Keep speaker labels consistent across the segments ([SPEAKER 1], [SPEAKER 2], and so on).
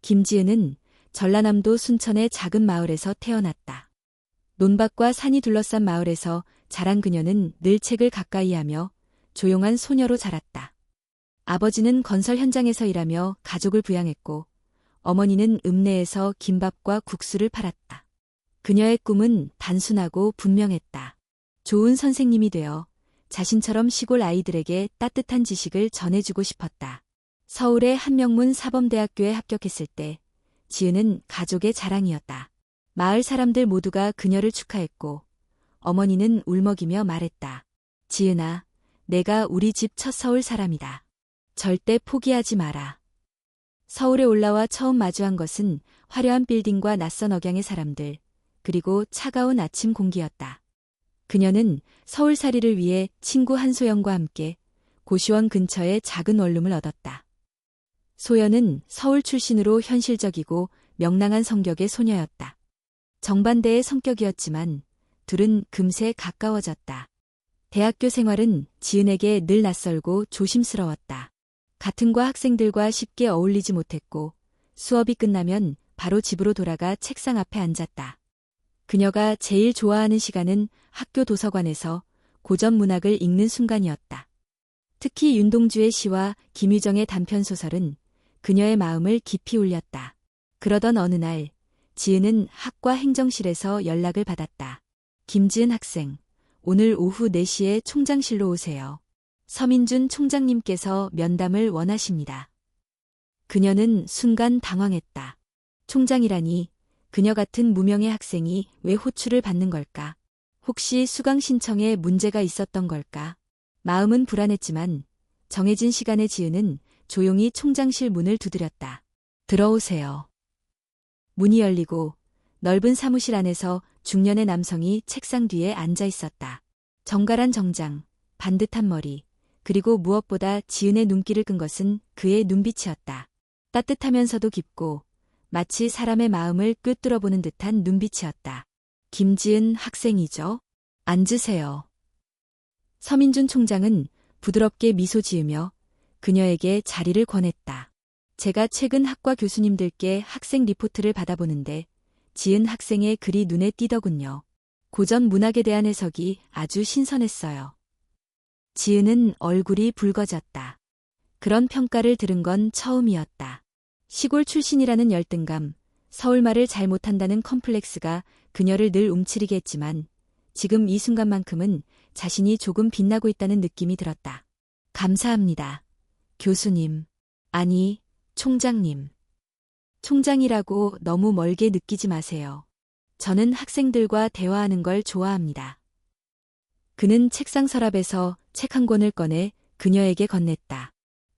[SPEAKER 1] 김지은은 전라남도 순천의 작은 마을에서 태어났다. 논밭과 산이 둘러싼 마을에서 자란 그녀는 늘 책을 가까이 하며 조용한 소녀로 자랐다. 아버지는 건설 현장에서 일하며 가족을 부양했고 어머니는 읍내에서 김밥과 국수를 팔았다. 그녀의 꿈은 단순하고 분명했다. 좋은 선생님이 되어 자신처럼 시골 아이들에게 따뜻한 지식을 전해주고 싶었다. 서울의 한명문 사범대학교에 합격했을 때 지은은 가족의 자랑이었다. 마을 사람들 모두가 그녀를 축하했고 어머니는 울먹이며 말했다. 지은아, 내가 우리 집 첫 서울 사람이다. 절대 포기하지 마라. 서울에 올라와 처음 마주한 것은 화려한 빌딩과 낯선 억양의 사람들, 그리고 차가운 아침 공기였다. 그녀는 서울살이를 위해 친구 한소연과 함께 고시원 근처의 작은 원룸을 얻었다. 소연은 서울 출신으로 현실적이고 명랑한 성격의 소녀였다. 정반대의 성격이었지만 둘은 금세 가까워졌다. 대학교 생활은 지은에게 늘 낯설고 조심스러웠다. 같은 과 학생들과 쉽게 어울리지 못했고 수업이 끝나면 바로 집으로 돌아가 책상 앞에 앉았다. 그녀가 제일 좋아하는 시간은 학교 도서관에서 고전 문학을 읽는 순간이었다. 특히 윤동주의 시와 김유정의 단편소설은 그녀의 마음을 깊이 울렸다. 그러던 어느 날 지은은 학과 행정실에서 연락을 받았다. 김지은 학생, 오늘 오후 4시에 총장실로 오세요. 서민준 총장님께서 면담을 원하십니다. 그녀는 순간 당황했다. 총장이라니 그녀 같은 무명의 학생이 왜 호출을 받는 걸까? 혹시 수강 신청에 문제가 있었던 걸까? 마음은 불안했지만 정해진 시간에 지은은 조용히 총장실 문을 두드렸다. 들어오세요. 문이 열리고 넓은 사무실 안에서 중년의 남성이 책상 뒤에 앉아 있었다. 정갈한 정장, 반듯한 머리, 그리고 무엇보다 지은의 눈길을 끈 것은 그의 눈빛이었다. 따뜻하면서도 깊고 마치 사람의 마음을 꿰뚫어보는 듯한 눈빛이었다. 김지은 학생이죠? 앉으세요. 서민준 총장은 부드럽게 미소 지으며 그녀에게 자리를 권했다. 제가 최근 학과 교수님들께 학생 리포트를 받아보는데 지은 학생의 글이 눈에 띄더군요. 고전 문학에 대한 해석이 아주 신선했어요. 지은은 얼굴이 붉어졌다. 그런 평가를 들은 건 처음이었다. 시골 출신이라는 열등감, 서울말을 잘 못한다는 컴플렉스가 그녀를 늘 움츠리게 했지만 지금 이 순간만큼은 자신이 조금 빛나고 있다는 느낌이 들었다. 감사합니다. 교수님. 아니, 총장님. 총장이라고 너무 멀게 느끼지 마세요. 저는 학생들과 대화하는 걸 좋아합니다. 그는 책상 서랍에서 책 한 권을 꺼내 그녀에게 건넸다.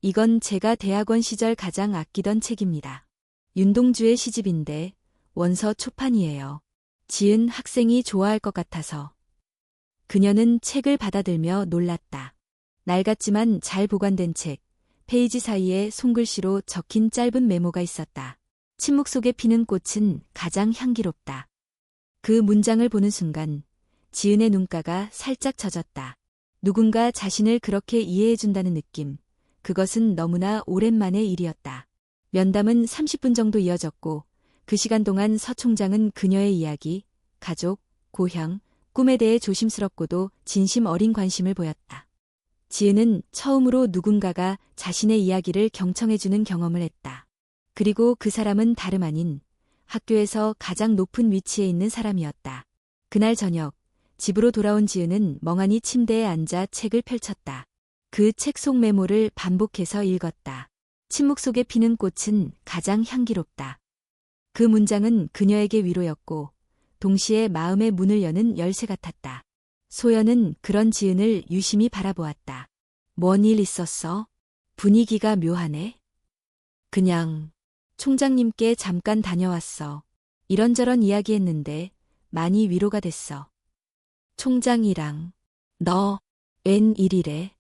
[SPEAKER 1] 이건 제가 대학원 시절 가장 아끼던 책입니다. 윤동주의 시집인데 원서 초판이에요. 지은 학생이 좋아할 것 같아서. 그녀는 책을 받아들며 놀랐다. 낡았지만 잘 보관된 책, 페이지 사이에 손글씨로 적힌 짧은 메모가 있었다. 침묵 속에 피는 꽃은 가장 향기롭다. 그 문장을 보는 순간 지은의 눈가가 살짝 젖었다. 누군가 자신을 그렇게 이해해준다는 느낌. 그것은 너무나 오랜만의 일이었다. 면담은 30분 정도 이어졌고 그 시간 동안 서 총장은 그녀의 이야기, 가족, 고향, 꿈에 대해 조심스럽고도 진심 어린 관심을 보였다. 지은은 처음으로 누군가가 자신의 이야기를 경청해주는 경험을 했다. 그리고 그 사람은 다름 아닌 학교에서 가장 높은 위치에 있는 사람이었다. 그날 저녁, 집으로 돌아온 지은은 멍하니 침대에 앉아 책을 펼쳤다. 그 책 속 메모를 반복해서 읽었다. 침묵 속에 피는 꽃은 가장 향기롭다. 그 문장은 그녀에게 위로였고 동시에 마음의 문을 여는 열쇠 같았다. 소연은 그런 지은을 유심히 바라보았다. 뭔 일 있었어? 분위기가 묘하네. 그냥 총장님께 잠깐 다녀왔어. 이런저런 이야기했는데 많이 위로가 됐어. 총장이랑 너 웬일이래?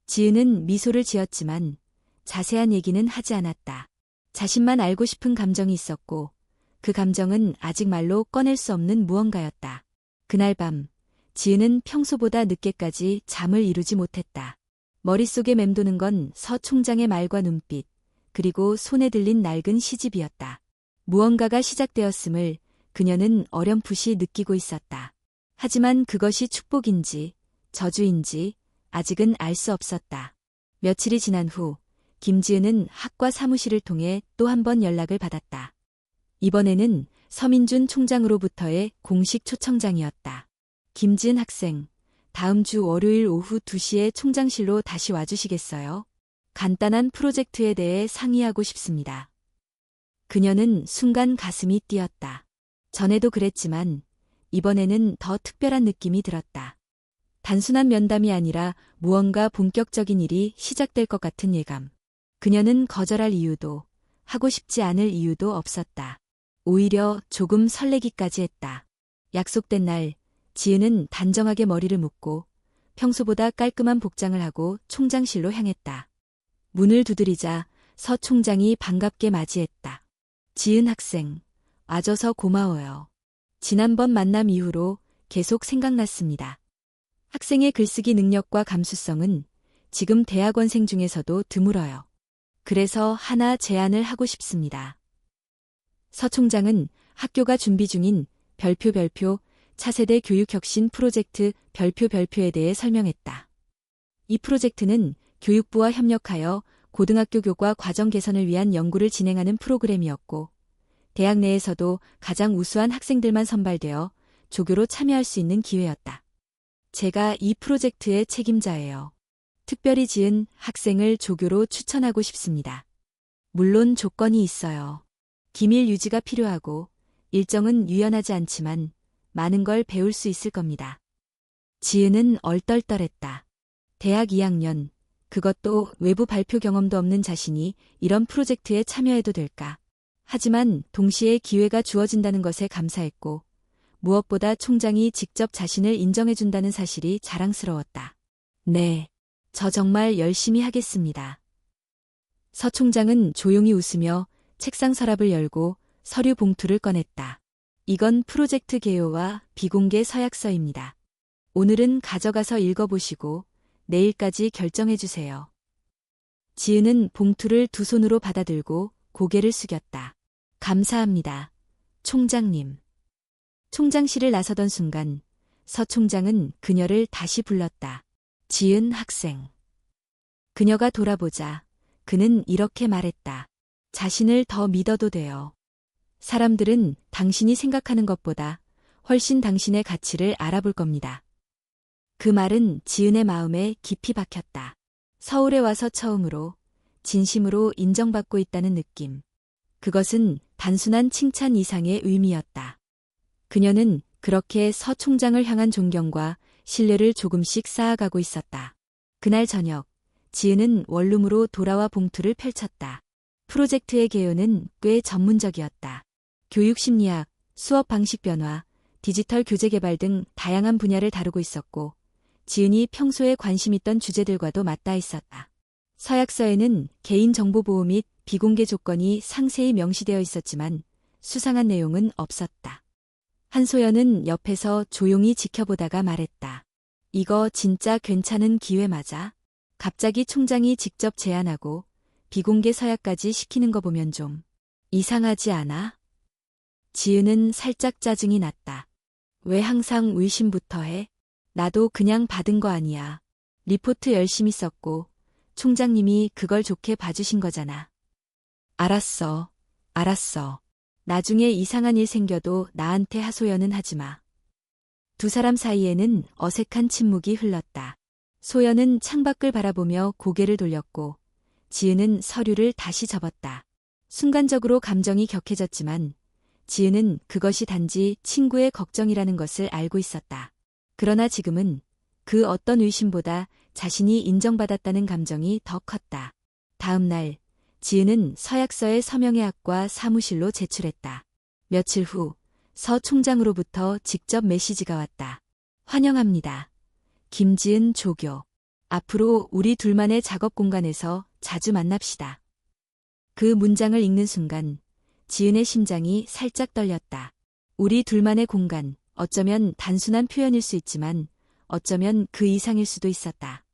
[SPEAKER 1] 지은은 미소를 지었지만 자세한 얘기는 하지 않았다. 자신만 알고 싶은 감정이 있었고 그 감정은 아직 말로 꺼낼 수 없는 무언가였다. 그날 밤 지은은 평소보다 늦게까지 잠을 이루지 못했다. 머릿속에 맴도는 건 서 총장의 말과 눈빛, 그리고 손에 들린 낡은 시집이었다. 무언가가 시작되었음을 그녀는 어렴풋이 느끼고 있었다. 하지만 그것이 축복인지 저주인지 아직은 알 수 없었다. 며칠이 지난 후 김지은은 학과 사무실을 통해 또 한 번 연락을 받았다. 이번에는 서민준 총장으로부터의 공식 초청장이었다. 김지은 학생, 다음 주 월요일 오후 2시에 총장실로 다시 와주시겠어요? 간단한 프로젝트에 대해 상의하고 싶습니다. 그녀는 순간 가슴이 뛰었다. 전에도 그랬지만 이번에는 더 특별한 느낌이 들었다. 단순한 면담이 아니라 무언가 본격적인 일이 시작될 것 같은 예감. 그녀는 거절할 이유도 하고 싶지 않을 이유도 없었다. 오히려 조금 설레기까지 했다. 약속된 날, 지은은 단정하게 머리를 묶고 평소보다 깔끔한 복장을 하고 총장실로 향했다. 문을 두드리자 서 총장이 반갑게 맞이했다. 지은 학생, 와줘서 고마워요. 지난번 만남 이후로 계속 생각났습니다. 학생의 글쓰기 능력과 감수성은 지금 대학원생 중에서도 드물어요. 그래서 하나 제안을 하고 싶습니다. 서 총장은 학교가 준비 중인 별표 차세대 교육혁신 프로젝트 별표에 대해 설명했다. 이 프로젝트는 교육부와 협력하여 고등학교 교과 과정 개선을 위한 연구를 진행하는 프로그램이었고, 대학 내에서도 가장 우수한 학생들만 선발되어 조교로 참여할 수 있는 기회였다. 제가 이 프로젝트의 책임자예요. 특별히 지은 학생을 조교로 추천하고 싶습니다. 물론 조건이 있어요. 기밀 유지가 필요하고 일정은 유연하지 않지만 많은 걸 배울 수 있을 겁니다. 지은은 얼떨떨했다. 대학 2학년, 그것도 외부 발표 경험도 없는 자신이 이런 프로젝트에 참여해도 될까? 하지만 동시에 기회가 주어진다는 것에 감사했고, 무엇보다 총장이 직접 자신을 인정해준다는 사실이 자랑스러웠다. 네, 저 정말 열심히 하겠습니다. 서 총장은 조용히 웃으며 책상 서랍을 열고 서류 봉투를 꺼냈다. 이건 프로젝트 개요와 비공개 서약서입니다. 오늘은 가져가서 읽어보시고 내일까지 결정해주세요. 지은은 봉투를 두 손으로 받아들고 고개를 숙였다. 감사합니다, 총장님. 총장실을 나서던 순간 서 총장은 그녀를 다시 불렀다. 지은 학생. 그녀가 돌아보자 그는 이렇게 말했다. 자신을 더 믿어도 돼요. 사람들은 당신이 생각하는 것보다 훨씬 당신의 가치를 알아볼 겁니다. 그 말은 지은의 마음에 깊이 박혔다. 서울에 와서 처음으로 진심으로 인정받고 있다는 느낌. 그것은 단순한 칭찬 이상의 의미였다. 그녀는 그렇게 서 총장을 향한 존경과 신뢰를 조금씩 쌓아가고 있었다. 그날 저녁, 지은은 원룸으로 돌아와 봉투를 펼쳤다. 프로젝트의 개요는 꽤 전문적이었다. 교육심리학, 수업 방식 변화, 디지털 교재 개발 등 다양한 분야를 다루고 있었고, 지은이 평소에 관심 있던 주제들과도 맞닿아 있었다. 서약서에는 개인정보보호 및 비공개 조건이 상세히 명시되어 있었지만 수상한 내용은 없었다. 한소연은 옆에서 조용히 지켜보다가 말했다. 이거 진짜 괜찮은 기회 맞아? 갑자기 총장이 직접 제안하고 비공개 서약까지 시키는 거 보면 좀 이상하지 않아? 지은은 살짝 짜증이 났다. 왜 항상 의심부터 해? 나도 그냥 받은 거 아니야. 리포트 열심히 썼고 총장님이 그걸 좋게 봐주신 거잖아. 알았어. 나중에 이상한 일 생겨도 나한테 하소연은 하지 마. 두 사람 사이에는 어색한 침묵이 흘렀다. 소연은 창밖을 바라보며 고개를 돌렸고 지은은 서류를 다시 접었다. 순간적으로 감정이 격해졌지만 지은은 그것이 단지 친구의 걱정이라는 것을 알고 있었다. 그러나 지금은 그 어떤 의심보다 자신이 인정받았다는 감정이 더 컸다. 다음 날 지은은 서약서의 서명의 학과 사무실로 제출했다. 며칠 후 서 총장으로부터 직접 메시지가 왔다. 환영합니다. 김지은 조교. 앞으로 우리 둘만의 작업 공간에서 자주 만납시다. 그 문장을 읽는 순간 지은의 심장이 살짝 떨렸다. 우리 둘만의 공간, 어쩌면 단순한 표현일 수 있지만 어쩌면 그 이상일 수도 있었다.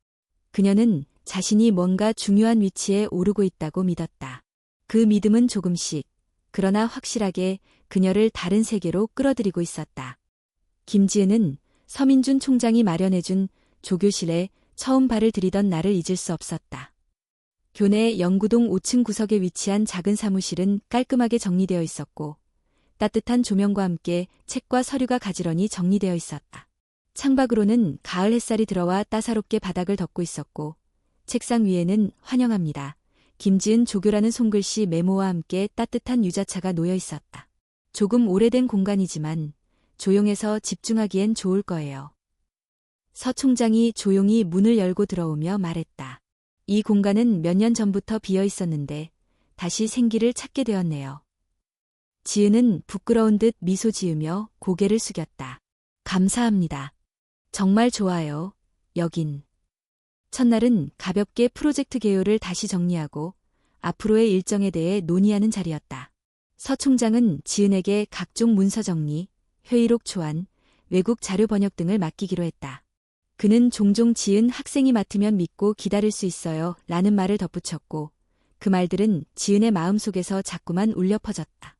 [SPEAKER 1] 그녀는 자신이 뭔가 중요한 위치에 오르고 있다고 믿었다. 그 믿음은 조금씩, 그러나 확실하게 그녀를 다른 세계로 끌어들이고 있었다. 김지은은 서민준 총장이 마련해준 조교실에 처음 발을 들이던 날을 잊을 수 없었다. 교내 연구동 5층 구석에 위치한 작은 사무실은 깔끔하게 정리되어 있었고, 따뜻한 조명과 함께 책과 서류가 가지런히 정리되어 있었다. 창밖으로는 가을 햇살이 들어와 따사롭게 바닥을 덮고 있었고, 책상 위에는 환영합니다. 김지은 조교라는 손글씨 메모와 함께 따뜻한 유자차가 놓여 있었다. 조금 오래된 공간이지만 조용해서 집중하기엔 좋을 거예요. 서 총장이 조용히 문을 열고 들어오며 말했다. 이 공간은 몇 년 전부터 비어 있었는데 다시 생기를 찾게 되었네요. 지은은 부끄러운 듯 미소 지으며 고개를 숙였다. 감사합니다. 정말 좋아요. 여긴. 첫날은 가볍게 프로젝트 개요를 다시 정리하고 앞으로의 일정에 대해 논의하는 자리였다. 서 총장은 지은에게 각종 문서 정리, 회의록 초안, 외국 자료 번역 등을 맡기기로 했다. 그는 종종 지은 학생이 맡으면 믿고 기다릴 수 있어요 라는 말을 덧붙였고 그 말들은 지은의 마음속에서 자꾸만 울려 퍼졌다.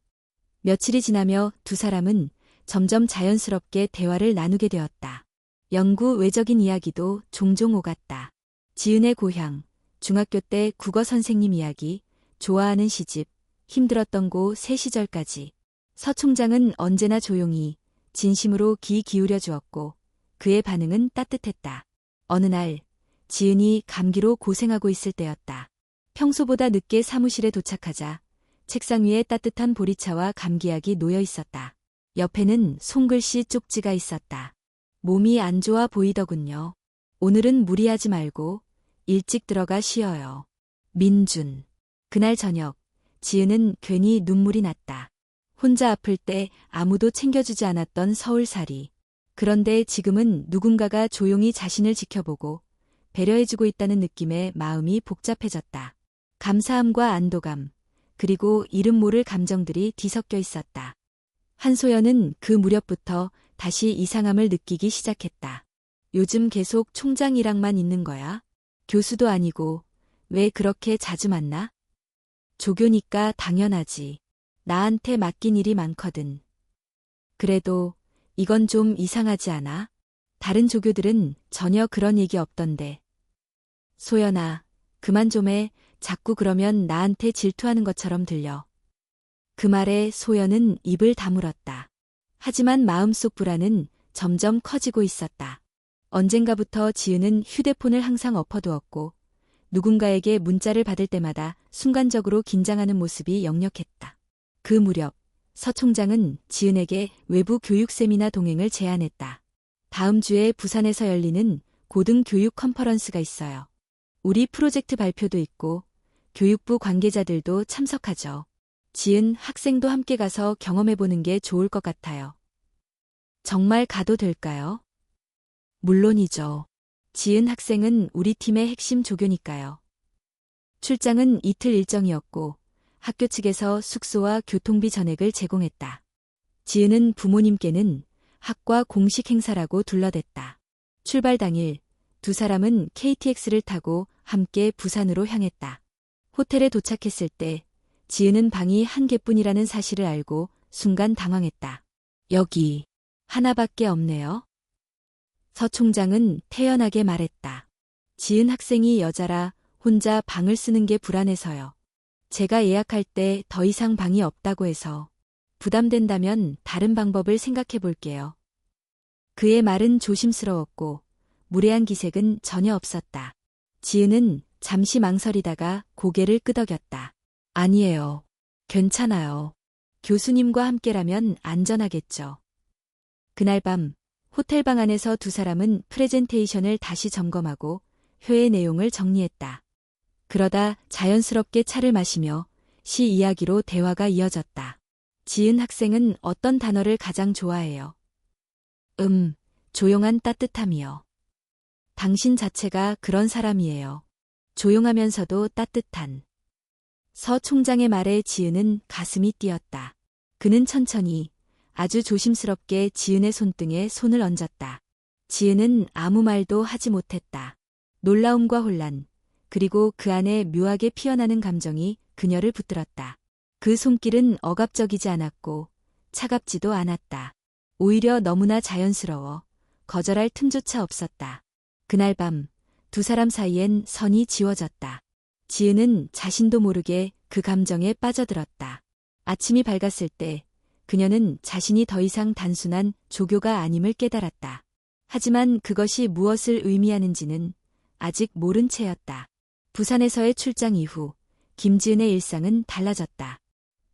[SPEAKER 1] 며칠이 지나며 두 사람은 점점 자연스럽게 대화를 나누게 되었다. 연구 외적인 이야기도 종종 오갔다. 지은의 고향, 중학교 때 국어 선생님 이야기, 좋아하는 시집, 힘들었던 고 새 시절까지. 서 총장은 언제나 조용히, 진심으로 귀 기울여 주었고 그의 반응은 따뜻했다. 어느 날, 지은이 감기로 고생하고 있을 때였다. 평소보다 늦게 사무실에 도착하자 책상 위에 따뜻한 보리차와 감기약이 놓여 있었다. 옆에는 손글씨 쪽지가 있었다. 몸이 안 좋아 보이더군요. 오늘은 무리하지 말고 일찍 들어가 쉬어요. 민준. 그날 저녁, 지은은 괜히 눈물이 났다. 혼자 아플 때 아무도 챙겨주지 않았던 서울살이. 그런데 지금은 누군가가 조용히 자신을 지켜보고 배려해주고 있다는 느낌에 마음이 복잡해졌다. 감사함과 안도감, 그리고 이름 모를 감정들이 뒤섞여 있었다. 한소연은 그 무렵부터 다시 이상함을 느끼기 시작했다. 요즘 계속 총장이랑만 있는 거야? 교수도 아니고 왜 그렇게 자주 만나? 조교니까 당연하지. 나한테 맡긴 일이 많거든. 그래도 이건 좀 이상하지 않아? 다른 조교들은 전혀 그런 얘기 없던데. 소연아, 그만 좀 해. 자꾸 그러면 나한테 질투하는 것처럼 들려. 그 말에 소연은 입을 다물었다. 하지만 마음속 불안은 점점 커지고 있었다. 언젠가부터 지은은 휴대폰을 항상 엎어두었고 누군가에게 문자를 받을 때마다 순간적으로 긴장하는 모습이 역력했다. 그 무렵 서 총장은 지은에게 외부 교육 세미나 동행을 제안했다. 다음 주에 부산에서 열리는 고등교육 컨퍼런스가 있어요. 우리 프로젝트 발표도 있고 교육부 관계자들도 참석하죠. 지은 학생도 함께 가서 경험해보는 게 좋을 것 같아요. 정말 가도 될까요? 물론이죠. 지은 학생은 우리 팀의 핵심 조교니까요. 출장은 이틀 일정이었고 학교 측에서 숙소와 교통비 전액을 제공했다. 지은은 부모님께는 학과 공식 행사라고 둘러댔다. 출발 당일 두 사람은 KTX를 타고 함께 부산으로 향했다. 호텔에 도착했을 때 지은은 방이 한 개뿐이라는 사실을 알고 순간 당황했다. 여기 하나밖에 없네요. 서 총장은 태연하게 말했다. 지은 학생이 여자라 혼자 방을 쓰는 게 불안해서요. 제가 예약할 때 더 이상 방이 없다고 해서 부담된다면 다른 방법을 생각해 볼게요. 그의 말은 조심스러웠고 무례한 기색은 전혀 없었다. 지은은 잠시 망설이다가 고개를 끄덕였다. 아니에요. 괜찮아요. 교수님과 함께라면 안전하겠죠. 그날 밤 호텔방 안에서 두 사람은 프레젠테이션을 다시 점검하고 회의 내용을 정리했다. 그러다 자연스럽게 차를 마시며 시 이야기로 대화가 이어졌다. 지은 학생은 어떤 단어를 가장 좋아해요? 조용한 따뜻함이요. 당신 자체가 그런 사람이에요. 조용하면서도 따뜻한. 서 총장의 말에 지은은 가슴이 뛰었다. 그는 천천히 아주 조심스럽게 지은의 손등에 손을 얹었다. 지은은 아무 말도 하지 못했다. 놀라움과 혼란, 그리고 그 안에 묘하게 피어나는 감정이 그녀를 붙들었다. 그 손길은 억압적이지 않았고 차갑지도 않았다. 오히려 너무나 자연스러워 거절할 틈조차 없었다. 그날 밤 두 사람 사이엔 선이 지워졌다. 지은은 자신도 모르게 그 감정에 빠져들었다. 아침이 밝았을 때 그녀는 자신이 더 이상 단순한 조교가 아님을 깨달았다. 하지만 그것이 무엇을 의미하는지는 아직 모른 채였다. 부산에서의 출장 이후 김지은의 일상은 달라졌다.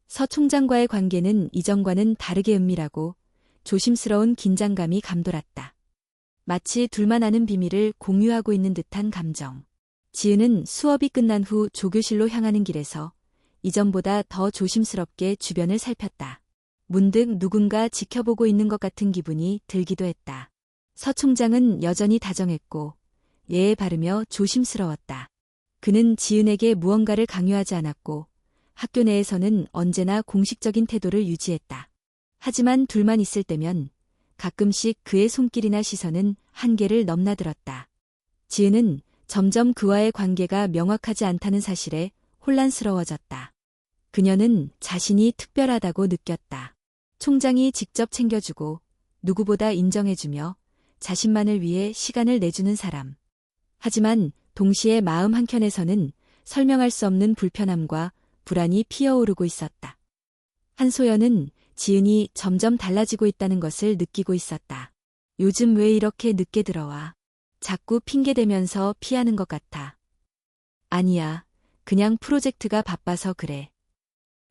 [SPEAKER 1] 서 총장과의 관계는 이전과는 다르게 은밀하고 조심스러운 긴장감이 감돌았다. 마치 둘만 아는 비밀을 공유하고 있는 듯한 감정. 지은은 수업이 끝난 후 조교실로 향하는 길에서 이전보다 더 조심스럽게 주변을 살폈다. 문득 누군가 지켜보고 있는 것 같은 기분이 들기도 했다. 서 총장은 여전히 다정했고 예에 바르며 조심스러웠다. 그는 지은에게 무언가를 강요하지 않았고 학교 내에서는 언제나 공식적인 태도를 유지했다. 하지만 둘만 있을 때면 가끔씩 그의 손길이나 시선은 한계를 넘나들었다. 지은은 점점 그와의 관계가 명확하지 않다는 사실에 혼란스러워졌다. 그녀는 자신이 특별하다고 느꼈다. 총장이 직접 챙겨주고 누구보다 인정해주며 자신만을 위해 시간을 내주는 사람. 하지만 동시에 마음 한켠에서는 설명할 수 없는 불편함과 불안이 피어오르고 있었다. 한소연은 지은이 점점 달라지고 있다는 것을 느끼고 있었다. 요즘 왜 이렇게 늦게 들어와? 자꾸 핑계대면서 피하는 것 같아. 아니야, 그냥 프로젝트가 바빠서 그래.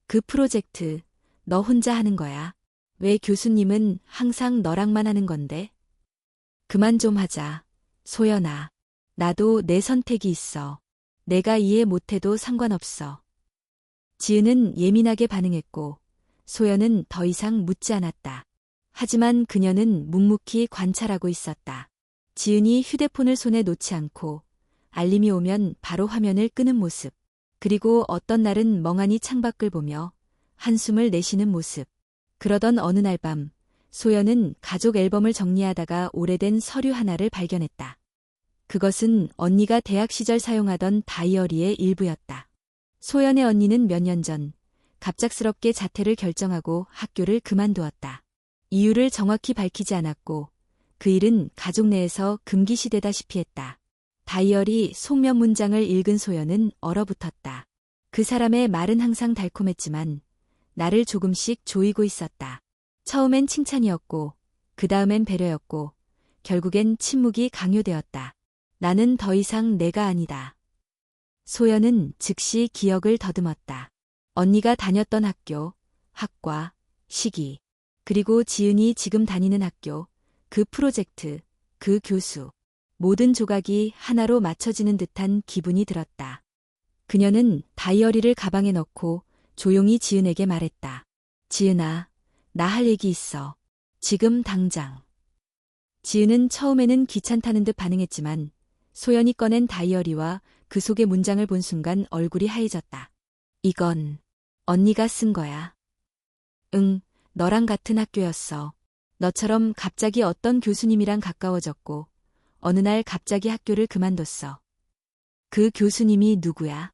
[SPEAKER 1] 그 프로젝트, 너 혼자 하는 거야. 왜 교수님은 항상 너랑만 하는 건데? 그만 좀 하자, 소연아. 나도 내 선택이 있어. 내가 이해 못해도 상관없어. 지은은 예민하게 반응했고 소연은 더 이상 묻지 않았다. 하지만 그녀는 묵묵히 관찰하고 있었다. 지은이 휴대폰을 손에 놓지 않고 알림이 오면 바로 화면을 끄는 모습. 그리고 어떤 날은 멍하니 창밖을 보며 한숨을 내쉬는 모습. 그러던 어느 날 밤 소연은 가족 앨범을 정리하다가 오래된 서류 하나를 발견했다. 그것은 언니가 대학 시절 사용하던 다이어리의 일부였다. 소연의 언니는 몇 년 전 갑작스럽게 자퇴를 결정하고 학교를 그만두었다. 이유를 정확히 밝히지 않았고 그 일은 가족 내에서 금기시되다시피 했다. 다이어리 속면 문장을 읽은 소연은 얼어붙었다. 그 사람의 말은 항상 달콤했지만 나를 조금씩 조이고 있었다. 처음엔 칭찬이었고 그 다음엔 배려였고 결국엔 침묵이 강요되었다. 나는 더 이상 내가 아니다. 소연은 즉시 기억을 더듬었다. 언니가 다녔던 학교, 학과, 시기, 그리고 지은이 지금 다니는 학교, 그 프로젝트, 그 교수. 모든 조각이 하나로 맞춰지는 듯한 기분이 들었다. 그녀는 다이어리를 가방에 넣고 조용히 지은에게 말했다. 지은아, 나 할 얘기 있어. 지금 당장. 지은은 처음에는 귀찮다는 듯 반응했지만 소연이 꺼낸 다이어리와 그 속의 문장을 본 순간 얼굴이 하얘졌다. 이건 언니가 쓴 거야. 응, 너랑 같은 학교였어. 너처럼 갑자기 어떤 교수님이랑 가까워졌고 어느 날 갑자기 학교를 그만뒀어. 그 교수님이 누구야?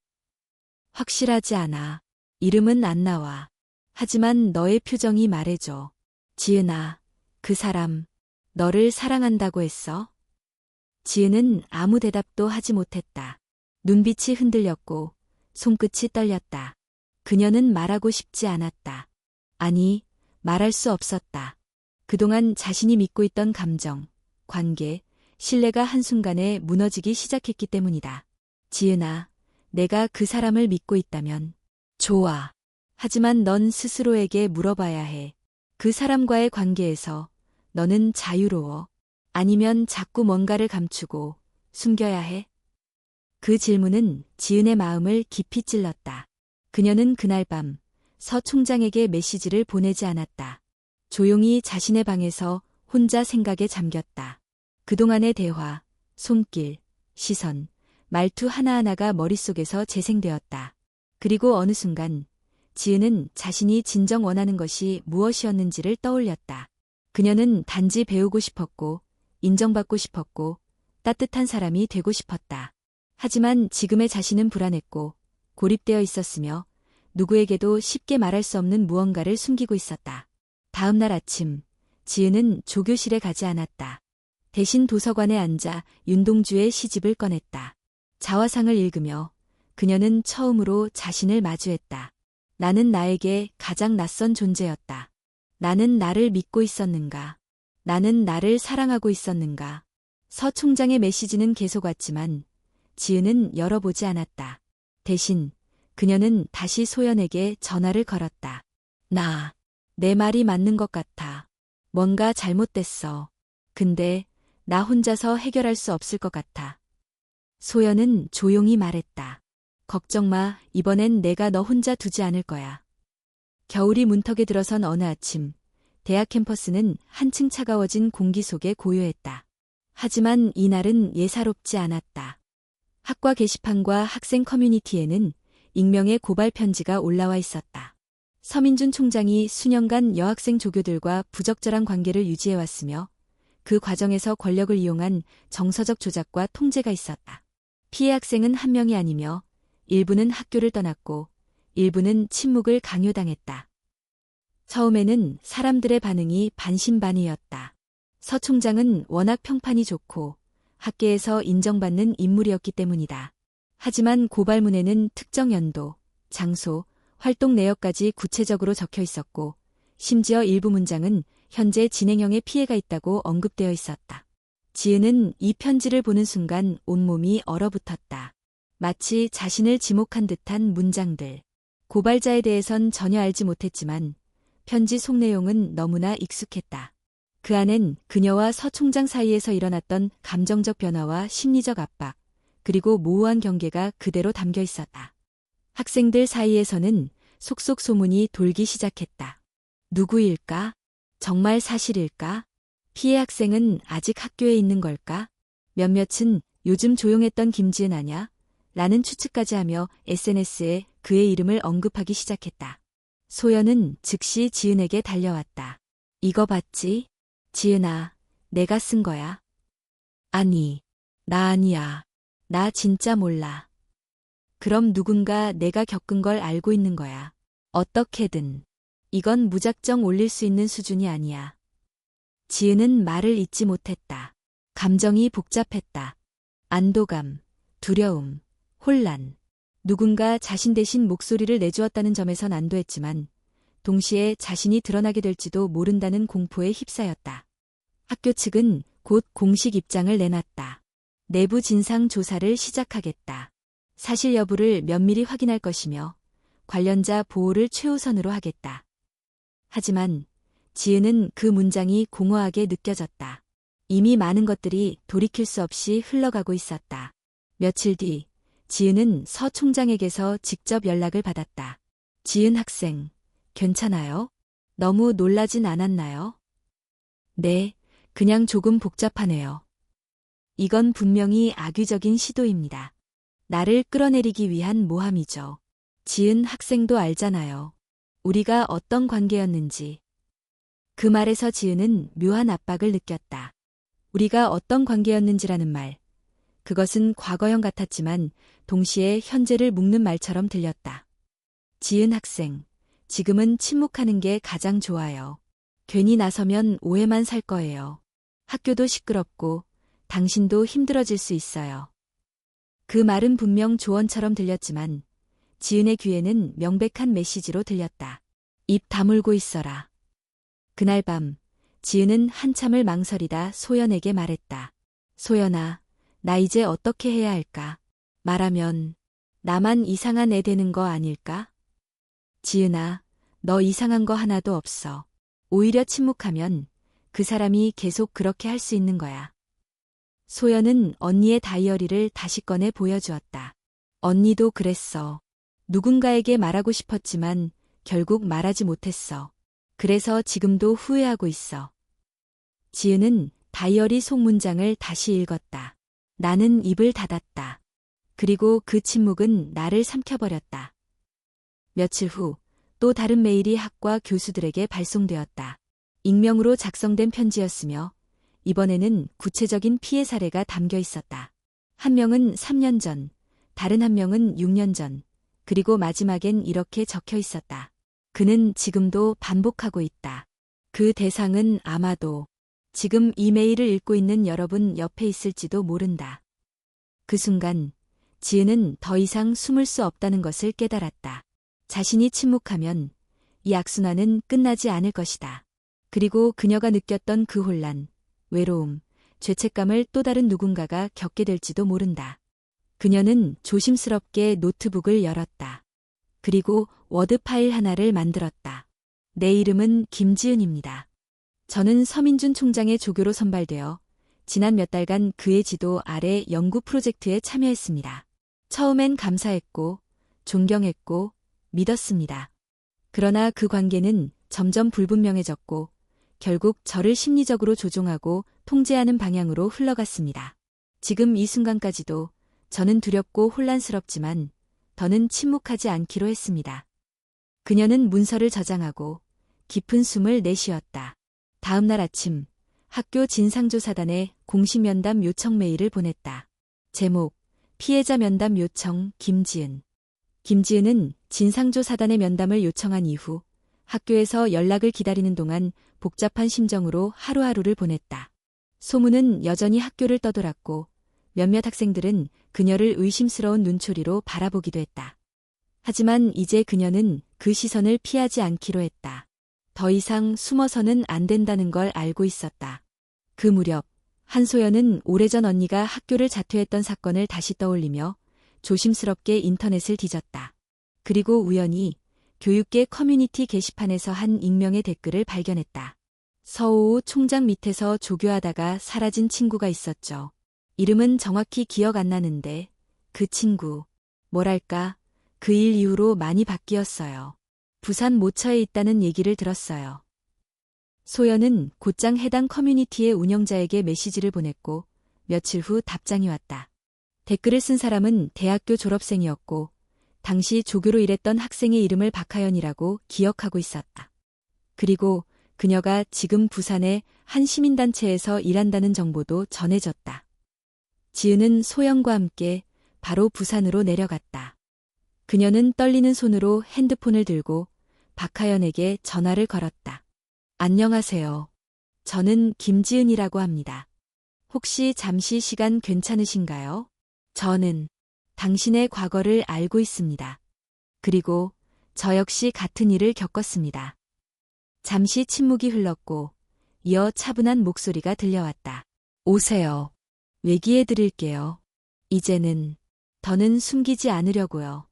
[SPEAKER 1] 확실하지 않아. 이름은 안 나와. 하지만 너의 표정이 말해줘. 지은아, 그 사람, 너를 사랑한다고 했어? 지은은 아무 대답도 하지 못했다. 눈빛이 흔들렸고 손끝이 떨렸다. 그녀는 말하고 싶지 않았다. 아니, 말할 수 없었다. 그동안 자신이 믿고 있던 감정, 관계, 신뢰가 한순간에 무너지기 시작했기 때문이다. 지은아, 내가 그 사람을 믿고 있다면 좋아. 하지만 넌 스스로에게 물어봐야 해. 그 사람과의 관계에서 너는 자유로워? 아니면 자꾸 뭔가를 감추고 숨겨야 해? 그 질문은 지은의 마음을 깊이 찔렀다. 그녀는 그날 밤 서 총장에게 메시지를 보내지 않았다. 조용히 자신의 방에서 혼자 생각에 잠겼다. 그동안의 대화, 손길, 시선, 말투 하나하나가 머릿속에서 재생되었다. 그리고 어느 순간 지은은 자신이 진정 원하는 것이 무엇이었는지를 떠올렸다. 그녀는 단지 배우고 싶었고 인정받고 싶었고 따뜻한 사람이 되고 싶었다. 하지만 지금의 자신은 불안했고 고립되어 있었으며 누구에게도 쉽게 말할 수 없는 무언가를 숨기고 있었다. 다음 날 아침, 지은은 조교실에 가지 않았다. 대신 도서관에 앉아 윤동주의 시집을 꺼냈다. 자화상을 읽으며 그녀는 처음으로 자신을 마주했다. 나는 나에게 가장 낯선 존재였다. 나는 나를 믿고 있었는가? 나는 나를 사랑하고 있었는가? 서 총장의 메시지는 계속 왔지만 지은은 열어보지 않았다. 대신 그녀는 다시 소연에게 전화를 걸었다. 내 말이 맞는 것 같아. 뭔가 잘못됐어. 근데 나 혼자서 해결할 수 없을 것 같아. 소연은 조용히 말했다. 걱정 마, 이번엔 내가 너 혼자 두지 않을 거야. 겨울이 문턱에 들어선 어느 아침, 대학 캠퍼스는 한층 차가워진 공기 속에 고요했다. 하지만 이날은 예사롭지 않았다. 학과 게시판과 학생 커뮤니티에는 익명의 고발 편지가 올라와 있었다. 서민준 총장이 수년간 여학생 조교들과 부적절한 관계를 유지해왔으며 그 과정에서 권력을 이용한 정서적 조작과 통제가 있었다. 피해 학생은 한 명이 아니며 일부는 학교를 떠났고 일부는 침묵을 강요당했다. 처음에는 사람들의 반응이 반신반의였다. 서 총장은 워낙 평판이 좋고 학계에서 인정받는 인물이었기 때문이다. 하지만 고발문에는 특정 연도, 장소, 활동 내역까지 구체적으로 적혀 있었고 심지어 일부 문장은 현재 진행형의 피해가 있다고 언급되어 있었다. 지은은 이 편지를 보는 순간 온몸이 얼어붙었다. 마치 자신을 지목한 듯한 문장들. 고발자에 대해선 전혀 알지 못했지만 편지 속 내용은 너무나 익숙했다. 그 안엔 그녀와 서 총장 사이에서 일어났던 감정적 변화와 심리적 압박, 그리고 모호한 경계가 그대로 담겨 있었다. 학생들 사이에서는 속속 소문이 돌기 시작했다. 누구일까? 정말 사실일까? 피해 학생은 아직 학교에 있는 걸까? 몇몇은 요즘 조용했던 김지은 아냐? 라는 추측까지 하며 SNS에 그의 이름을 언급하기 시작했다. 소연은 즉시 지은에게 달려왔다. 이거 봤지? 지은아, 내가 쓴 거야. 아니, 나 아니야. 나 진짜 몰라. 그럼 누군가 내가 겪은 걸 알고 있는 거야. 어떻게든. 이건 무작정 올릴 수 있는 수준이 아니야. 지은은 말을 잇지 못했다. 감정이 복잡했다. 안도감, 두려움, 혼란. 누군가 자신 대신 목소리를 내주었다는 점에선 안도했지만 동시에 자신이 드러나게 될지도 모른다는 공포에 휩싸였다. 학교 측은 곧 공식 입장을 내놨다. 내부 진상 조사를 시작하겠다. 사실 여부를 면밀히 확인할 것이며 관련자 보호를 최우선으로 하겠다. 하지만 지은은 그 문장이 공허하게 느껴졌다. 이미 많은 것들이 돌이킬 수 없이 흘러가고 있었다. 며칠 뒤 지은은 서 총장에게서 직접 연락을 받았다. 지은 학생, 괜찮아요? 너무 놀라진 않았나요? 네, 그냥 조금 복잡하네요. 이건 분명히 악의적인 시도입니다. 나를 끌어내리기 위한 모함이죠. 지은 학생도 알잖아요. 우리가 어떤 관계였는지. 그 말에서 지은은 묘한 압박을 느꼈다. 우리가 어떤 관계였는지라는 말. 그것은 과거형 같았지만 동시에 현재를 묶는 말처럼 들렸다. 지은 학생, 지금은 침묵하는 게 가장 좋아요. 괜히 나서면 오해만 살 거예요. 학교도 시끄럽고 당신도 힘들어질 수 있어요. 그 말은 분명 조언처럼 들렸지만 지은의 귀에는 명백한 메시지로 들렸다. 입 다물고 있어라. 그날 밤 지은은 한참을 망설이다 소연에게 말했다. 소연아, 나 이제 어떻게 해야 할까? 말하면 나만 이상한 애 되는 거 아닐까? 지은아, 너 이상한 거 하나도 없어. 오히려 침묵하면 그 사람이 계속 그렇게 할 수 있는 거야. 소연은 언니의 다이어리를 다시 꺼내 보여주었다. 언니도 그랬어. 누군가에게 말하고 싶었지만 결국 말하지 못했어. 그래서 지금도 후회하고 있어. 지은은 다이어리 속 문장을 다시 읽었다. 나는 입을 닫았다. 그리고 그 침묵은 나를 삼켜버렸다. 며칠 후 또 다른 메일이 학과 교수들에게 발송되었다. 익명으로 작성된 편지였으며 이번에는 구체적인 피해 사례가 담겨 있었다. 한 명은 3년 전, 다른 한 명은 6년 전, 그리고 마지막엔 이렇게 적혀 있었다. 그는 지금도 반복하고 있다. 그 대상은 아마도 지금 이 메일을 읽고 있는 여러분 옆에 있을지도 모른다. 그 순간 지은은 더 이상 숨을 수 없다는 것을 깨달았다. 자신이 침묵하면 이 악순환은 끝나지 않을 것이다. 그리고 그녀가 느꼈던 그 혼란, 외로움, 죄책감을 또 다른 누군가가 겪게 될지도 모른다. 그녀는 조심스럽게 노트북을 열었다. 그리고 워드 파일 하나를 만들었다. 내 이름은 김지은입니다. 저는 서민준 총장의 조교로 선발되어 지난 몇 달간 그의 지도 아래 연구 프로젝트에 참여했습니다. 처음엔 감사했고, 존경했고, 믿었습니다. 그러나 그 관계는 점점 불분명해졌고, 결국 저를 심리적으로 조종하고 통제하는 방향으로 흘러갔습니다. 지금 이 순간까지도 저는 두렵고 혼란스럽지만 더는 침묵하지 않기로 했습니다. 그녀는 문서를 저장하고 깊은 숨을 내쉬었다. 다음 날 아침, 학교 진상조사단에 공식 면담 요청 메일을 보냈다. 제목, 피해자 면담 요청 김지은. 김지은은 진상조사단의 면담을 요청한 이후 학교에서 연락을 기다리는 동안 복잡한 심정으로 하루하루를 보냈다. 소문은 여전히 학교를 떠돌았고 몇몇 학생들은 그녀를 의심스러운 눈초리로 바라보기도 했다. 하지만 이제 그녀는 그 시선을 피하지 않기로 했다. 더 이상 숨어서는 안 된다는 걸 알고 있었다. 그 무렵 한소연은 오래전 언니가 학교를 자퇴했던 사건을 다시 떠올리며 조심스럽게 인터넷을 뒤졌다. 그리고 우연히 교육계 커뮤니티 게시판에서 한 익명의 댓글을 발견했다. 서호 총장 밑에서 조교하다가 사라진 친구가 있었죠. 이름은 정확히 기억 안 나는데 그 친구, 뭐랄까, 그 일 이후로 많이 바뀌었어요. 부산 모처에 있다는 얘기를 들었어요. 소연은 곧장 해당 커뮤니티의 운영자에게 메시지를 보냈고 며칠 후 답장이 왔다. 댓글을 쓴 사람은 대학교 졸업생이었고 당시 조교로 일했던 학생의 이름을 박하연이라고 기억하고 있었다. 그리고 그녀가 지금 부산의 한 시민단체에서 일한다는 정보도 전해졌다. 지은은 소연과 함께 바로 부산으로 내려갔다. 그녀는 떨리는 손으로 핸드폰을 들고 박하연에게 전화를 걸었다. 안녕하세요. 저는 김지은이라고 합니다. 혹시 잠시 시간 괜찮으신가요? 저는 당신의 과거를 알고 있습니다. 그리고 저 역시 같은 일을 겪었습니다. 잠시 침묵이 흘렀고 이어 차분한 목소리가 들려왔다. 오세요. 얘기해 드릴게요. 이제는 더는 숨기지 않으려고요.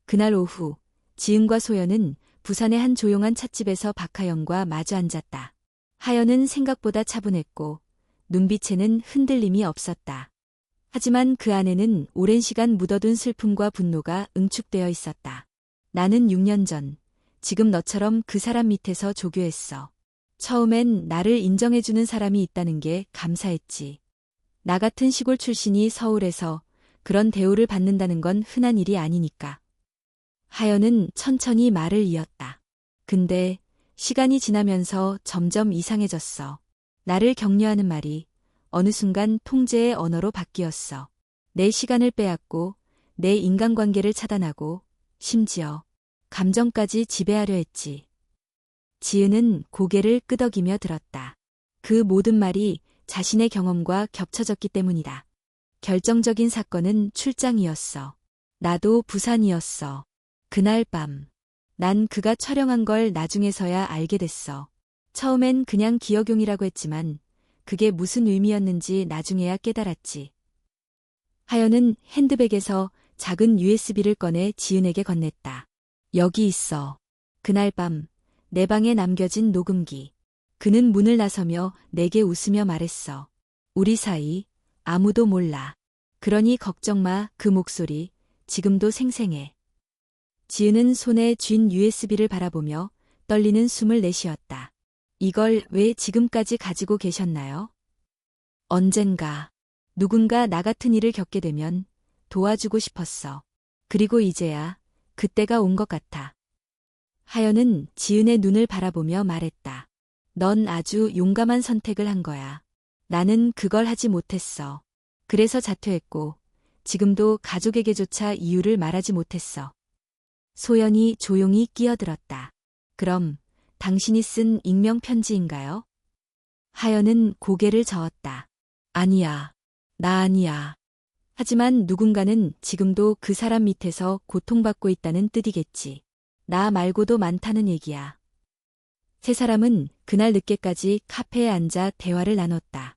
[SPEAKER 1] 그날 오후 지은과 소연은 부산의 한 조용한 찻집에서 박하연과 마주 앉았다. 하연은 생각보다 차분했고 눈빛에는 흔들림이 없었다. 하지만 그 안에는 오랜 시간 묻어둔 슬픔과 분노가 응축되어 있었다. 나는 6년 전, 지금 너처럼 그 사람 밑에서 조교했어. 처음엔 나를 인정해주는 사람이 있다는 게 감사했지. 나 같은 시골 출신이 서울에서 그런 대우를 받는다는 건 흔한 일이 아니니까. 하연은 천천히 말을 이었다. 근데 시간이 지나면서 점점 이상해졌어. 나를 격려하는 말이 어느 순간 통제의 언어로 바뀌었어. 내 시간을 빼앗고 내 인간관계를 차단하고 심지어 감정까지 지배하려 했지. 지은은 고개를 끄덕이며 들었다. 그 모든 말이 자신의 경험과 겹쳐졌기 때문이다. 결정적인 사건은 출장이었어. 나도 부산이었어. 그날 밤, 난 그가 촬영한 걸 나중에서야 알게 됐어. 처음엔 그냥 기억용이라고 했지만 그게 무슨 의미였는지 나중에야 깨달았지. 하연은 핸드백에서 작은 USB를 꺼내 지은에게 건넸다. 여기 있어. 그날 밤, 내 방에 남겨진 녹음기. 그는 문을 나서며 내게 웃으며 말했어. 우리 사이 아무도 몰라. 그러니 걱정 마. 그 목소리 지금도 생생해. 지은은 손에 쥔 USB를 바라보며 떨리는 숨을 내쉬었다. 이걸 왜 지금까지 가지고 계셨나요? 언젠가 누군가 나 같은 일을 겪게 되면 도와주고 싶었어. 그리고 이제야 그때가 온 것 같아. 하연은 지은의 눈을 바라보며 말했다. 넌 아주 용감한 선택을 한 거야. 나는 그걸 하지 못했어. 그래서 자퇴했고 지금도 가족에게조차 이유를 말하지 못했어. 소연이 조용히 끼어들었다. 그럼 당신이 쓴 익명 편지인가요? 하연은 고개를 저었다. 아니야. 나 아니야. 하지만 누군가는 지금도 그 사람 밑에서 고통받고 있다는 뜻이겠지. 나 말고도 많다는 얘기야. 세 사람은 그날 늦게까지 카페에 앉아 대화를 나눴다.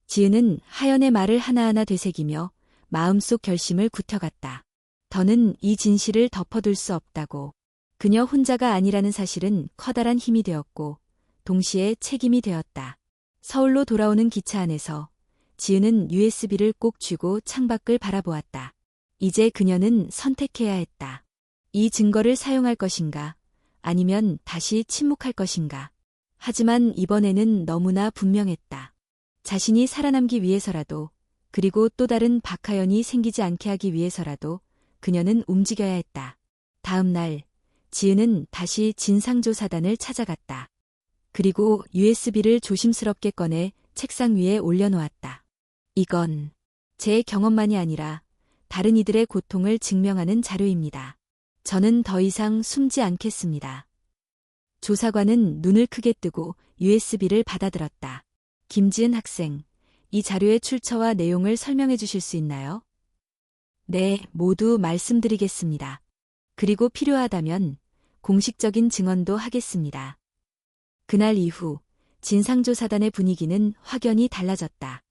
[SPEAKER 1] 지은은 하연의 말을 하나하나 되새기며 마음속 결심을 굳혀갔다. 더는 이 진실을 덮어둘 수 없다고. 그녀 혼자가 아니라는 사실은 커다란 힘이 되었고 동시에 책임이 되었다. 서울로 돌아오는 기차 안에서 지은은 USB를 꼭 쥐고 창밖을 바라보았다. 이제 그녀는 선택해야 했다. 이 증거를 사용할 것인가, 아니면 다시 침묵할 것인가. 하지만 이번에는 너무나 분명했다. 자신이 살아남기 위해서라도, 그리고 또 다른 박하연이 생기지 않게 하기 위해서라도 그녀는 움직여야 했다. 다음 날, 지은은 다시 진상조사단을 찾아갔다. 그리고 USB를 조심스럽게 꺼내 책상 위에 올려놓았다. 이건 제 경험만이 아니라 다른 이들의 고통을 증명하는 자료입니다. 저는 더 이상 숨지 않겠습니다. 조사관은 눈을 크게 뜨고 USB를 받아들었다. 김지은 학생, 이 자료의 출처와 내용을 설명해 주실 수 있나요? 네, 모두 말씀드리겠습니다. 그리고 필요하다면 공식적인 증언도 하겠습니다. 그날 이후 진상조사단의 분위기는 확연히 달라졌다.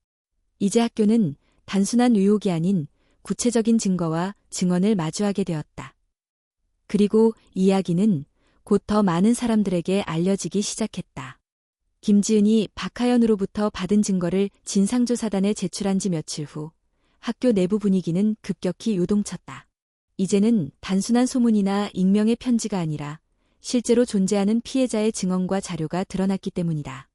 [SPEAKER 1] 이제 학교는 단순한 의혹이 아닌 구체적인 증거와 증언을 마주하게 되었다. 그리고 이야기는 곧 더 많은 사람들에게 알려지기 시작했다. 김지은이 박하연으로부터 받은 증거를 진상조사단에 제출한 지 며칠 후 학교 내부 분위기는 급격히 요동쳤다. 이제는 단순한 소문이나 익명의 편지가 아니라 실제로 존재하는 피해자의 증언과 자료가 드러났기 때문이다.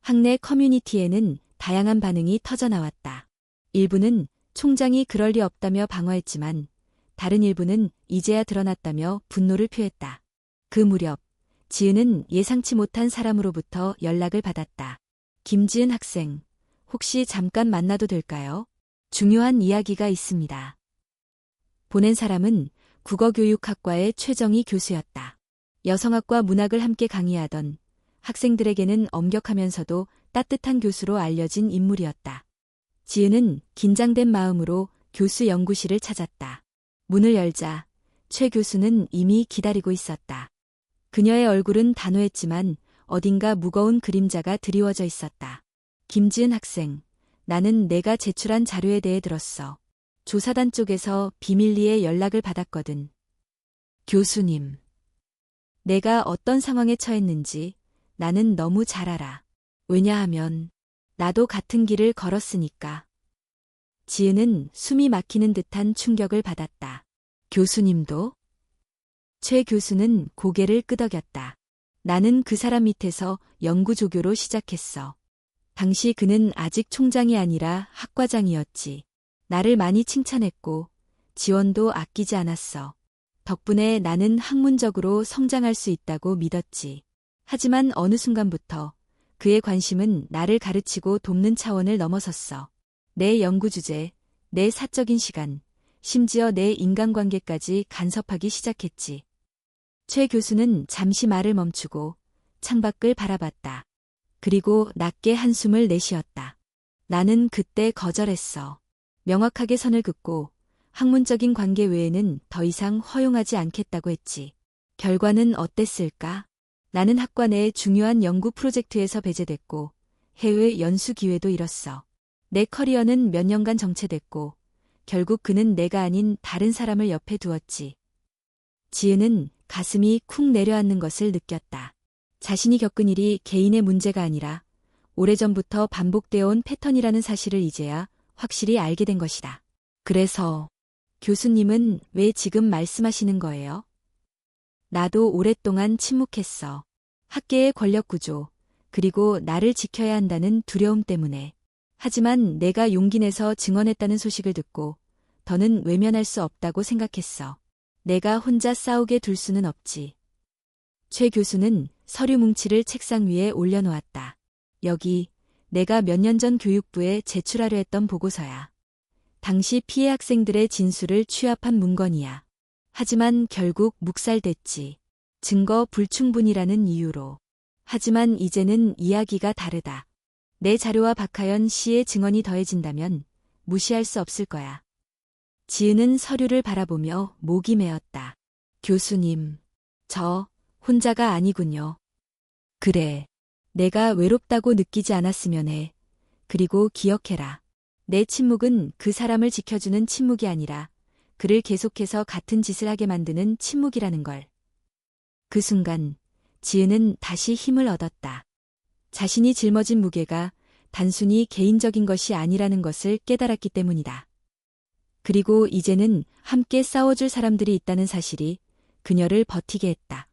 [SPEAKER 1] 학내 커뮤니티에는 다양한 반응이 터져나왔다. 일부는 총장이 그럴 리 없다며 방어했지만 다른 일부는 이제야 드러났다며 분노를 표했다. 그 무렵 지은은 예상치 못한 사람으로부터 연락을 받았다. 김지은 학생, 혹시 잠깐 만나도 될까요? 중요한 이야기가 있습니다. 보낸 사람은 국어교육학과의 최정희 교수였다. 여성학과 문학을 함께 강의하던 학생들에게는 엄격하면서도 따뜻한 교수로 알려진 인물이었다. 지은은 긴장된 마음으로 교수 연구실을 찾았다. 문을 열자 최 교수는 이미 기다리고 있었다. 그녀의 얼굴은 단호했지만 어딘가 무거운 그림자가 드리워져 있었다. 김지은 학생, 나는 내가 제출한 자료에 대해 들었어. 조사단 쪽에서 비밀리에 연락을 받았거든. 교수님, 내가 어떤 상황에 처했는지 나는 너무 잘 알아. 왜냐하면 나도 같은 길을 걸었으니까. 지은은 숨이 막히는 듯한 충격을 받았다. 교수님도? 최 교수는 고개를 끄덕였다. 나는 그 사람 밑에서 연구조교로 시작했어. 당시 그는 아직 총장이 아니라 학과장이었지. 나를 많이 칭찬했고 지원도 아끼지 않았어. 덕분에 나는 학문적으로 성장할 수 있다고 믿었지. 하지만 어느 순간부터 그의 관심은 나를 가르치고 돕는 차원을 넘어섰어. 내 연구 주제, 내 사적인 시간, 심지어 내 인간관계까지 간섭하기 시작했지. 최 교수는 잠시 말을 멈추고 창밖을 바라봤다. 그리고 낮게 한숨을 내쉬었다. 나는 그때 거절했어. 명확하게 선을 긋고 학문적인 관계 외에는 더 이상 허용하지 않겠다고 했지. 결과는 어땠을까? 나는 학과 내 중요한 연구 프로젝트에서 배제됐고 해외 연수 기회도 잃었어. 내 커리어는 몇 년간 정체됐고 결국 그는 내가 아닌 다른 사람을 옆에 두었지. 지은은 가슴이 쿵 내려앉는 것을 느꼈다. 자신이 겪은 일이 개인의 문제가 아니라 오래전부터 반복되어 온 패턴이라는 사실을 이제야 확실히 알게 된 것이다. 그래서 교수님은 왜 지금 말씀하시는 거예요? 나도 오랫동안 침묵했어. 학계의 권력 구조, 그리고 나를 지켜야 한다는 두려움 때문에. 하지만 내가 용기 내서 증언했다는 소식을 듣고 더는 외면할 수 없다고 생각했어. 내가 혼자 싸우게 둘 수는 없지. 최 교수는 서류 뭉치를 책상 위에 올려놓았다. 여기 내가 몇 년 전 교육부에 제출하려 했던 보고서야. 당시 피해 학생들의 진술을 취합한 문건이야. 하지만 결국 묵살됐지. 증거 불충분이라는 이유로. 하지만 이제는 이야기가 다르다. 내 자료와 박하연 씨의 증언이 더해진다면 무시할 수 없을 거야. 지은은 서류를 바라보며 목이 메었다. 교수님, 저 혼자가 아니군요. 그래. 내가 외롭다고 느끼지 않았으면 해. 그리고 기억해라. 내 침묵은 그 사람을 지켜주는 침묵이 아니라 그를 계속해서 같은 짓을 하게 만드는 침묵이라는 걸. 그 순간 지은은 다시 힘을 얻었다. 자신이 짊어진 무게가 단순히 개인적인 것이 아니라는 것을 깨달았기 때문이다. 그리고 이제는 함께 싸워줄 사람들이 있다는 사실이 그녀를 버티게 했다.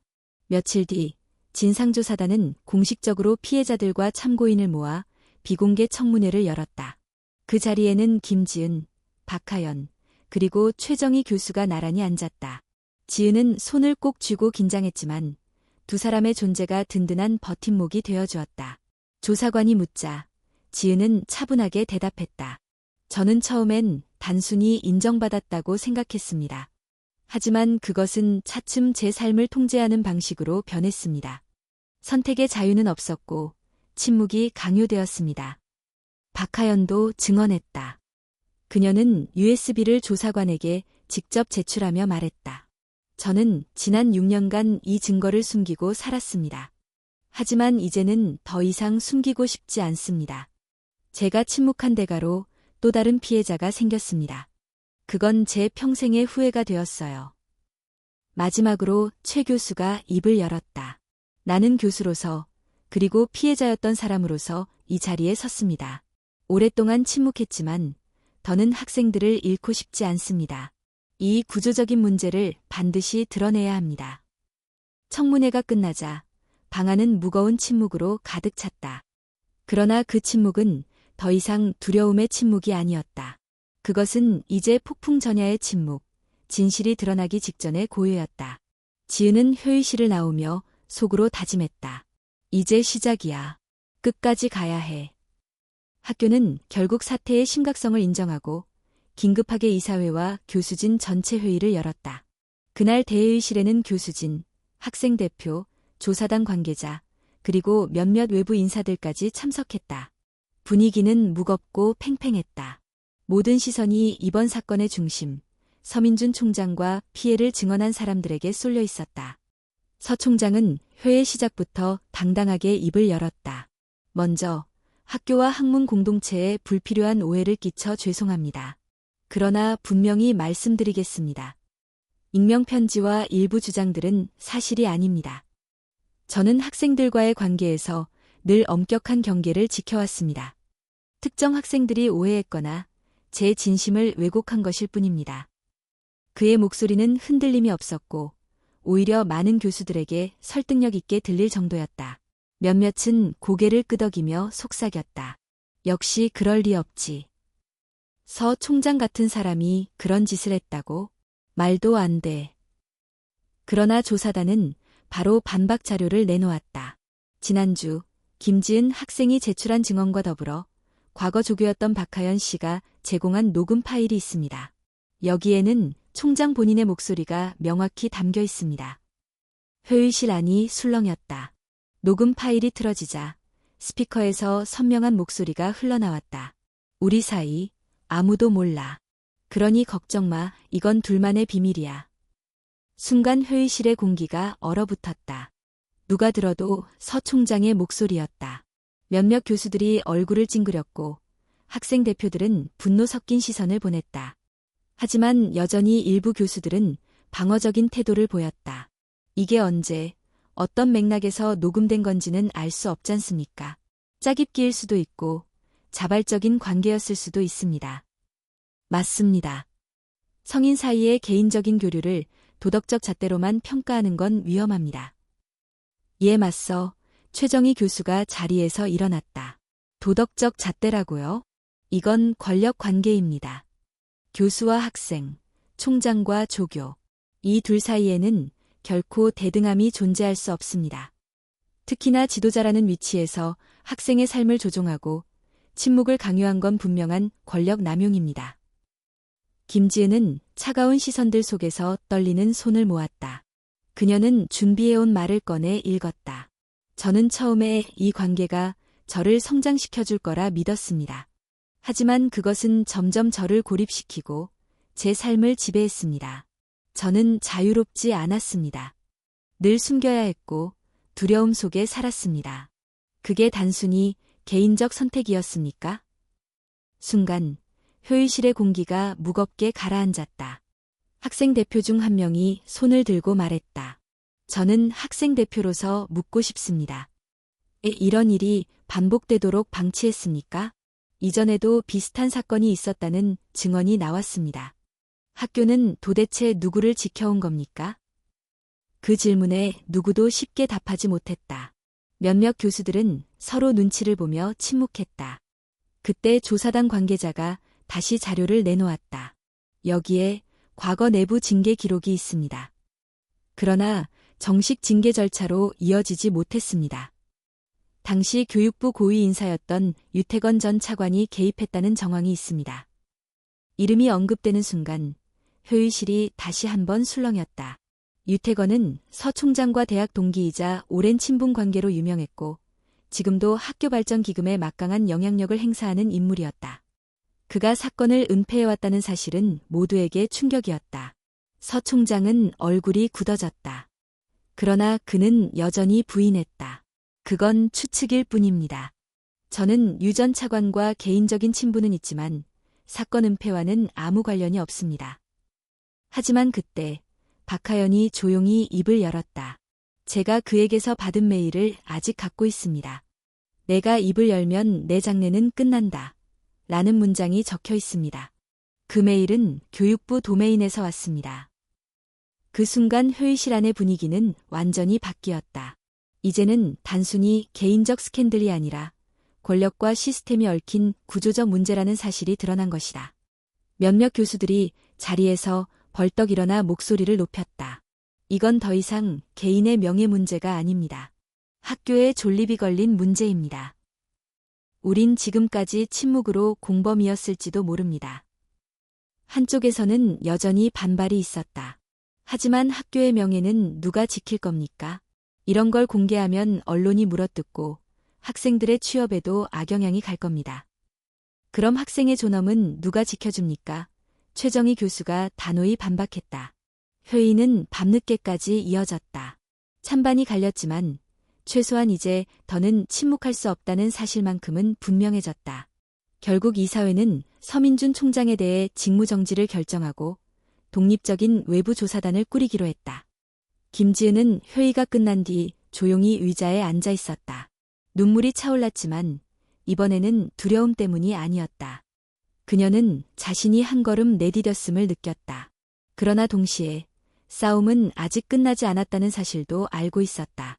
[SPEAKER 1] 며칠 뒤 진상조사단은 공식적으로 피해자들과 참고인을 모아 비공개 청문회를 열었다. 그 자리에는 김지은, 박하연, 그리고 최정희 교수가 나란히 앉았다. 지은은 손을 꼭 쥐고 긴장했지만 두 사람의 존재가 든든한 버팀목이 되어주었다. 조사관이 묻자 지은은 차분하게 대답했다. 저는 처음엔 단순히 인정받았다고 생각했습니다. 하지만 그것은 차츰 제 삶을 통제하는 방식으로 변했습니다. 선택의 자유는 없었고 침묵이 강요되었습니다. 박하연도 증언했다. 그녀는 USB를 조사관에게 직접 제출하며 말했다. 저는 지난 6년간 이 증거를 숨기고 살았습니다. 하지만 이제는 더 이상 숨기고 싶지 않습니다. 제가 침묵한 대가로 또 다른 피해자가 생겼습니다. 그건 제 평생의 후회가 되었어요. 마지막으로 최 교수가 입을 열었다. 나는 교수로서 그리고 피해자였던 사람으로서 이 자리에 섰습니다. 오랫동안 침묵했지만 더는 학생들을 잃고 싶지 않습니다. 이 구조적인 문제를 반드시 드러내야 합니다. 청문회가 끝나자 방안은 무거운 침묵으로 가득 찼다. 그러나 그 침묵은 더 이상 두려움의 침묵이 아니었다. 그것은 이제 폭풍 전야의 침묵, 진실이 드러나기 직전의 고요였다. 지은은 회의실을 나오며 속으로 다짐했다. 이제 시작이야. 끝까지 가야 해. 학교는 결국 사태의 심각성을 인정하고 긴급하게 이사회와 교수진 전체 회의를 열었다. 그날 대회의실에는 교수진, 학생 대표, 조사단 관계자, 그리고 몇몇 외부 인사들까지 참석했다. 분위기는 무겁고 팽팽했다. 모든 시선이 이번 사건의 중심, 서민준 총장과 피해를 증언한 사람들에게 쏠려 있었다. 서 총장은 회의 시작부터 당당하게 입을 열었다. 먼저 학교와 학문 공동체에 불필요한 오해를 끼쳐 죄송합니다. 그러나 분명히 말씀드리겠습니다. 익명편지와 일부 주장들은 사실이 아닙니다. 저는 학생들과의 관계에서 늘 엄격한 경계를 지켜왔습니다. 특정 학생들이 오해했거나 제 진심을 왜곡한 것일 뿐입니다. 그의 목소리는 흔들림이 없었고 오히려 많은 교수들에게 설득력 있게 들릴 정도였다. 몇몇은 고개를 끄덕이며 속삭였다. 역시 그럴 리 없지. 서 총장 같은 사람이 그런 짓을 했다고? 말도 안 돼. 그러나 조사단은 바로 반박 자료를 내놓았다. 지난주 김지은 학생이 제출한 증언과 더불어 과거 조교였던 박하연 씨가 제공한 녹음 파일이 있습니다. 여기에는 총장 본인의 목소리가 명확히 담겨 있습니다. 회의실 안이 술렁였다. 녹음 파일이 틀어지자 스피커에서 선명한 목소리가 흘러나왔다. 우리 사이 아무도 몰라. 그러니 걱정 마. 이건 둘만의 비밀이야. 순간 회의실의 공기가 얼어붙었다. 누가 들어도 서 총장의 목소리였다. 몇몇 교수들이 얼굴을 찡그렸고 학생 대표들은 분노 섞인 시선을 보냈다. 하지만 여전히 일부 교수들은 방어적인 태도를 보였다. 이게 언제, 어떤 맥락에서 녹음된 건지는 알 수 없지 않습니까? 짜깁기일 수도 있고 자발적인 관계였을 수도 있습니다. 맞습니다. 성인 사이의 개인적인 교류를 도덕적 잣대로만 평가하는 건 위험합니다. 이에 맞서 최정희 교수가 자리에서 일어났다. 도덕적 잣대라고요? 이건 권력 관계입니다. 교수와 학생, 총장과 조교, 이 둘 사이에는 결코 대등함이 존재할 수 없습니다. 특히나 지도자라는 위치에서 학생의 삶을 조종하고 침묵을 강요한 건 분명한 권력 남용입니다. 김지은은 차가운 시선들 속에서 떨리는 손을 모았다. 그녀는 준비해온 말을 꺼내 읽었다. 저는 처음에 이 관계가 저를 성장시켜줄 거라 믿었습니다. 하지만 그것은 점점 저를 고립시키고 제 삶을 지배했습니다. 저는 자유롭지 않았습니다. 늘 숨겨야 했고 두려움 속에 살았습니다. 그게 단순히 개인적 선택이었습니까? 순간 회의실의 공기가 무겁게 가라앉았다. 학생 대표 중 한 명이 손을 들고 말했다. 저는 학생 대표로서 묻고 싶습니다. 이런 일이 반복되도록 방치했습니까? 이전에도 비슷한 사건이 있었다는 증언이 나왔습니다. 학교는 도대체 누구를 지켜온 겁니까? 그 질문에 누구도 쉽게 답하지 못했다. 몇몇 교수들은 서로 눈치를 보며 침묵했다. 그때 조사단 관계자가 다시 자료를 내놓았다. 여기에 과거 내부 징계 기록이 있습니다. 그러나 정식 징계 절차로 이어지지 못했습니다. 당시 교육부 고위 인사였던 유태건 전 차관이 개입했다는 정황이 있습니다. 이름이 언급되는 순간 회의실이 다시 한번 술렁였다. 유태건은 서 총장과 대학 동기이자 오랜 친분 관계로 유명했고 지금도 학교 발전 기금에 막강한 영향력을 행사하는 인물이었다. 그가 사건을 은폐해왔다는 사실은 모두에게 충격이었다. 서 총장은 얼굴이 굳어졌다. 그러나 그는 여전히 부인했다. 그건 추측일 뿐입니다. 저는 유 전 차관과 개인적인 친분은 있지만 사건 은폐와는 아무 관련이 없습니다. 하지만 그때 박하연이 조용히 입을 열었다. 제가 그에게서 받은 메일을 아직 갖고 있습니다. 내가 입을 열면 내 장래는 끝난다. 라는 문장이 적혀 있습니다. 그 메일은 교육부 도메인에서 왔습니다. 그 순간 회의실 안의 분위기는 완전히 바뀌었다. 이제는 단순히 개인적 스캔들이 아니라 권력과 시스템이 얽힌 구조적 문제라는 사실이 드러난 것이다. 몇몇 교수들이 자리에서 벌떡 일어나 목소리를 높였다. 이건 더 이상 개인의 명예 문제가 아닙니다. 학교에 존립이 걸린 문제입니다. 우린 지금까지 침묵으로 공범이었을지도 모릅니다. 한쪽에서는 여전히 반발이 있었다. 하지만 학교의 명예는 누가 지킬 겁니까? 이런 걸 공개하면 언론이 물어뜯고 학생들의 취업에도 악영향이 갈 겁니다. 그럼 학생의 존엄은 누가 지켜줍니까? 최정희 교수가 단호히 반박했다. 회의는 밤늦게까지 이어졌다. 찬반이 갈렸지만 최소한 이제 더는 침묵할 수 없다는 사실만큼은 분명해졌다. 결국 이사회는 서민준 총장에 대해 직무정지를 결정하고 독립적인 외부 조사단을 꾸리기로 했다. 김지은은 회의가 끝난 뒤 조용히 의자에 앉아 있었다. 눈물이 차올랐지만 이번에는 두려움 때문이 아니었다. 그녀는 자신이 한 걸음 내디뎠음을 느꼈다. 그러나 동시에 싸움은 아직 끝나지 않았다는 사실도 알고 있었다.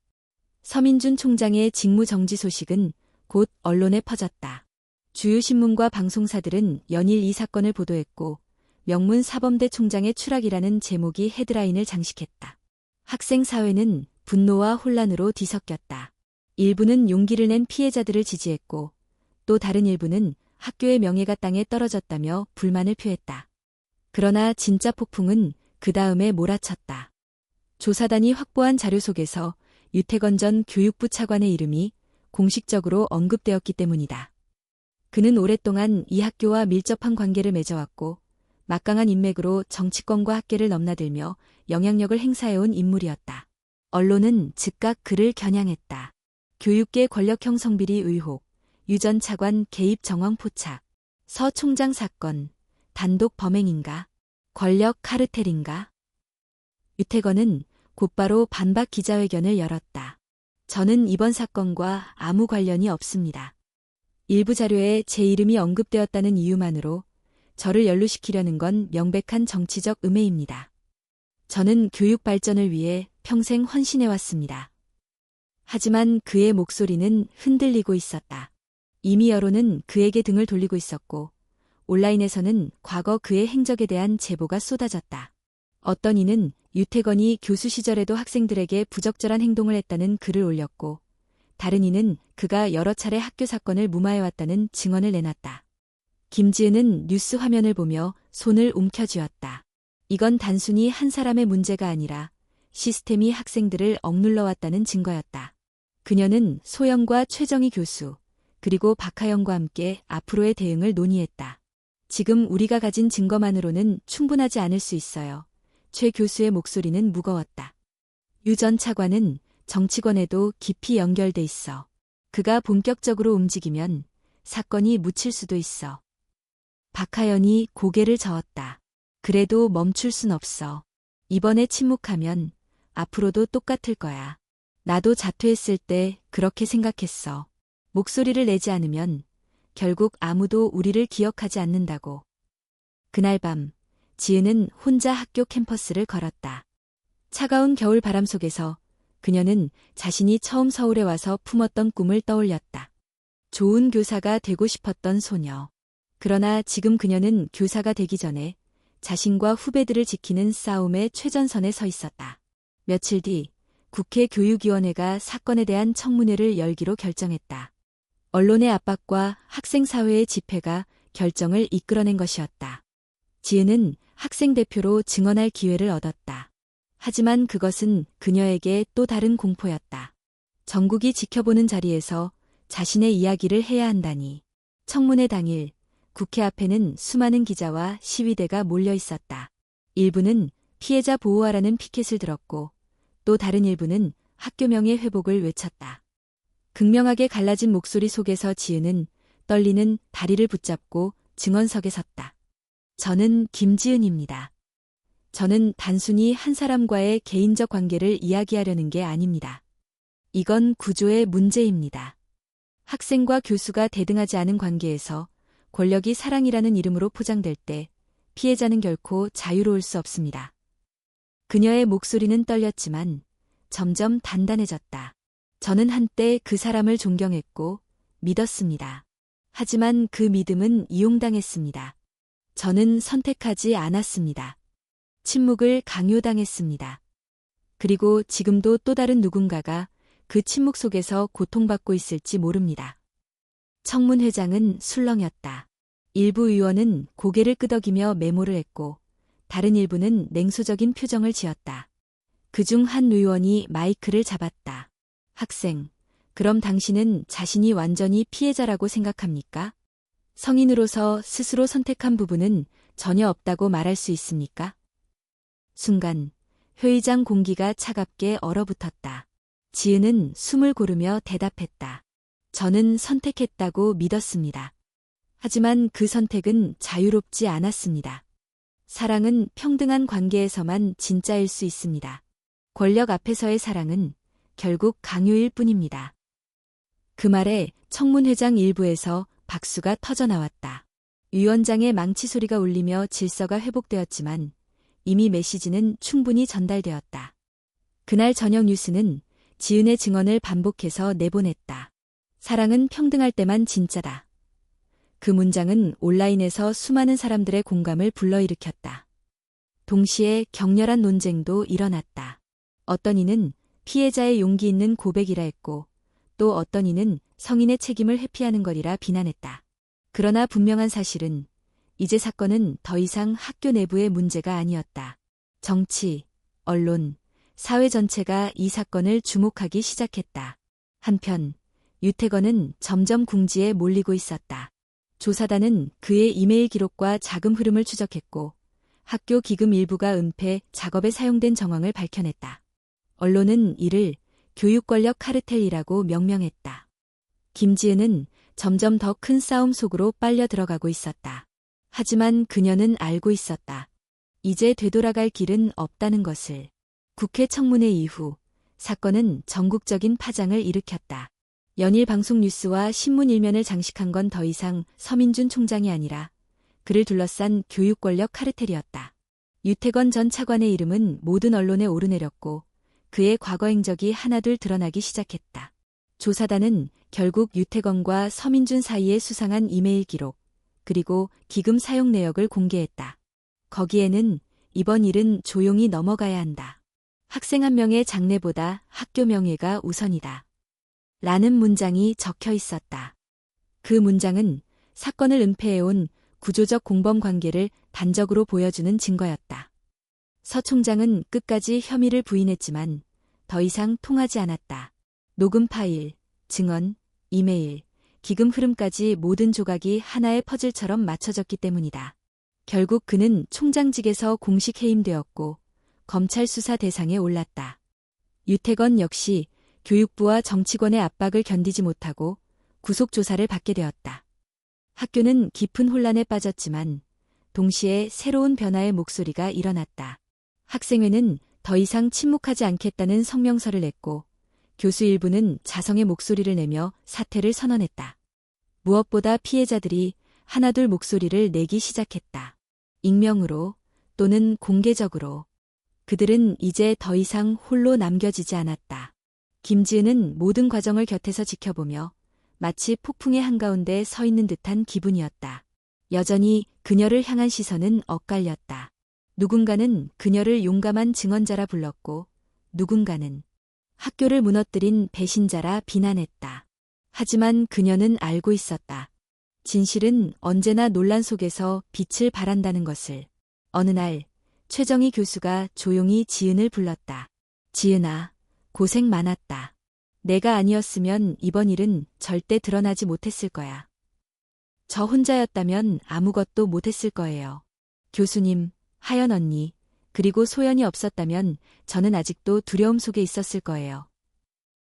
[SPEAKER 1] 서민준 총장의 직무정지 소식은 곧 언론에 퍼졌다. 주요 신문과 방송사들은 연일 이 사건을 보도했고 명문 사범대 총장의 추락이라는 제목이 헤드라인을 장식했다. 학생 사회는 분노와 혼란으로 뒤섞였다. 일부는 용기를 낸 피해자들을 지지했고 또 다른 일부는 학교의 명예가 땅에 떨어졌다며 불만을 표했다. 그러나 진짜 폭풍은 그 다음에 몰아쳤다. 조사단이 확보한 자료 속에서 유태건 전 교육부 차관의 이름이 공식적으로 언급되었기 때문이다. 그는 오랫동안 이 학교와 밀접한 관계를 맺어왔고 막강한 인맥으로 정치권과 학계를 넘나들며 영향력을 행사해온 인물이었다. 언론은 즉각 그를 겨냥했다. 교육계 권력형 성비리 의혹, 유 전 차관 개입 정황 포착, 서 총장 사건, 단독 범행인가? 권력 카르텔인가? 유태건은 곧바로 반박 기자회견을 열었다. 저는 이번 사건과 아무 관련이 없습니다. 일부 자료에 제 이름이 언급되었다는 이유만으로 저를 연루시키려는 건 명백한 정치적 음해입니다. 저는 교육 발전을 위해 평생 헌신해왔습니다. 하지만 그의 목소리는 흔들리고 있었다. 이미 여론은 그에게 등을 돌리고 있었고 온라인에서는 과거 그의 행적에 대한 제보가 쏟아졌다. 어떤 이는 유태건이 교수 시절에도 학생들에게 부적절한 행동을 했다는 글을 올렸고 다른 이는 그가 여러 차례 학교 사건을 무마해왔다는 증언을 내놨다. 김지은은 뉴스 화면을 보며 손을 움켜쥐었다. 이건 단순히 한 사람의 문제가 아니라 시스템이 학생들을 억눌러 왔다는 증거였다. 그녀는 소영과 최정희 교수, 그리고 박하영과 함께 앞으로의 대응을 논의했다. 지금 우리가 가진 증거만으로는 충분하지 않을 수 있어요. 최 교수의 목소리는 무거웠다. 유 전 차관은 정치권에도 깊이 연결돼 있어. 그가 본격적으로 움직이면 사건이 묻힐 수도 있어. 박하연이 고개를 저었다. 그래도 멈출 순 없어. 이번에 침묵하면 앞으로도 똑같을 거야. 나도 자퇴했을 때 그렇게 생각했어. 목소리를 내지 않으면 결국 아무도 우리를 기억하지 않는다고. 그날 밤, 지은은 혼자 학교 캠퍼스를 걸었다. 차가운 겨울 바람 속에서 그녀는 자신이 처음 서울에 와서 품었던 꿈을 떠올렸다. 좋은 교사가 되고 싶었던 소녀. 그러나 지금 그녀는 교사가 되기 전에 자신과 후배들을 지키는 싸움의 최전선에 서 있었다. 며칠 뒤 국회 교육위원회가 사건에 대한 청문회를 열기로 결정했다. 언론의 압박과 학생사회의 집회가 결정을 이끌어낸 것이었다. 지은은 학생 대표로 증언할 기회를 얻었다. 하지만 그것은 그녀에게 또 다른 공포였다. 전국이 지켜보는 자리에서 자신의 이야기를 해야 한다니. 청문회 당일 국회 앞에는 수많은 기자와 시위대가 몰려 있었다. 일부는 피해자 보호하라는 피켓을 들었고 또 다른 일부는 학교 명예 회복을 외쳤다. 극명하게 갈라진 목소리 속에서 지은은 떨리는 다리를 붙잡고 증언석에 섰다. 저는 김지은입니다. 저는 단순히 한 사람과의 개인적 관계를 이야기하려는 게 아닙니다. 이건 구조의 문제입니다. 학생과 교수가 대등하지 않은 관계에서 권력이 사랑이라는 이름으로 포장될 때 피해자는 결코 자유로울 수 없습니다. 그녀의 목소리는 떨렸지만 점점 단단해졌다. 저는 한때 그 사람을 존경했고 믿었습니다. 하지만 그 믿음은 이용당했습니다. 저는 선택하지 않았습니다. 침묵을 강요당했습니다. 그리고 지금도 또 다른 누군가가 그 침묵 속에서 고통받고 있을지 모릅니다. 청문회장은 술렁였다. 일부 의원은 고개를 끄덕이며 메모를 했고 다른 일부는 냉소적인 표정을 지었다. 그중 한 의원이 마이크를 잡았다. 학생, 그럼 당신은 자신이 완전히 피해자라고 생각합니까? 성인으로서 스스로 선택한 부분은 전혀 없다고 말할 수 있습니까? 순간 회의장 공기가 차갑게 얼어붙었다. 지은은 숨을 고르며 대답했다. 저는 선택했다고 믿었습니다. 하지만 그 선택은 자유롭지 않았습니다. 사랑은 평등한 관계에서만 진짜일 수 있습니다. 권력 앞에서의 사랑은 결국 강요일 뿐입니다. 그 말에 청문회장 일부에서 박수가 터져나왔다. 위원장의 망치 소리가 울리며 질서가 회복되었지만 이미 메시지는 충분히 전달되었다. 그날 저녁 뉴스는 지은의 증언을 반복해서 내보냈다. 사랑은 평등할 때만 진짜다. 그 문장은 온라인에서 수많은 사람들의 공감을 불러일으켰다. 동시에 격렬한 논쟁도 일어났다. 어떤 이는 피해자의 용기 있는 고백이라 했고 또 어떤 이는 성인의 책임을 회피하는 거리라 비난했다. 그러나 분명한 사실은 이제 사건은 더 이상 학교 내부의 문제가 아니었다. 정치, 언론, 사회 전체가 이 사건을 주목하기 시작했다. 한편 유태건은 점점 궁지에 몰리고 있었다. 조사단은 그의 이메일 기록과 자금 흐름을 추적했고 학교 기금 일부가 은폐 작업에 사용된 정황을 밝혀냈다. 언론은 이를 교육권력 카르텔이라고 명명했다. 김지은은 점점 더 큰 싸움 속으로 빨려 들어가고 있었다. 하지만 그녀는 알고 있었다. 이제 되돌아갈 길은 없다는 것을. 국회 청문회 이후 사건은 전국적인 파장을 일으켰다. 연일 방송 뉴스와 신문 일면을 장식한 건 더 이상 서민준 총장이 아니라 그를 둘러싼 교육 권력 카르텔이었다. 유태건 전 차관의 이름은 모든 언론에 오르내렸고 그의 과거 행적이 하나둘 드러나기 시작했다. 조사단은 결국 유태건과 서민준 사이에 수상한 이메일 기록, 그리고 기금 사용 내역을 공개했다. 거기에는 이번 일은 조용히 넘어가야 한다. 학생 한 명의 장래보다 학교 명예가 우선이다. 라는 문장이 적혀 있었다. 그 문장은 사건을 은폐해온 구조적 공범 관계를 단적으로 보여주는 증거였다. 서 총장은 끝까지 혐의를 부인했지만 더 이상 통하지 않았다. 녹음 파일, 증언, 이메일, 기금 흐름까지 모든 조각이 하나의 퍼즐처럼 맞춰졌기 때문이다. 결국 그는 총장직에서 공식 해임되었고 검찰 수사 대상에 올랐다. 유태건 역시 교육부와 정치권의 압박을 견디지 못하고 구속조사를 받게 되었다. 학교는 깊은 혼란에 빠졌지만 동시에 새로운 변화의 목소리가 일어났다. 학생회는 더 이상 침묵하지 않겠다는 성명서를 냈고 교수 일부는 자성의 목소리를 내며 사퇴를 선언했다. 무엇보다 피해자들이 하나둘 목소리를 내기 시작했다. 익명으로 또는 공개적으로. 그들은 이제 더 이상 홀로 남겨지지 않았다. 김지은은 모든 과정을 곁에서 지켜보며 마치 폭풍의 한가운데 서 있는 듯한 기분이었다. 여전히 그녀를 향한 시선은 엇갈렸다. 누군가는 그녀를 용감한 증언자라 불렀고 누군가는 학교를 무너뜨린 배신자라 비난했다. 하지만 그녀는 알고 있었다. 진실은 언제나 논란 속에서 빛을 발한다는 것을. 어느 날 최정희 교수가 조용히 지은을 불렀다. 지은아, 고생 많았다. 내가 아니었으면 이번 일은 절대 드러나지 못했을 거야. 저 혼자였다면 아무것도 못했을 거예요. 교수님, 하연 언니, 그리고 소연이 없었다면 저는 아직도 두려움 속에 있었을 거예요.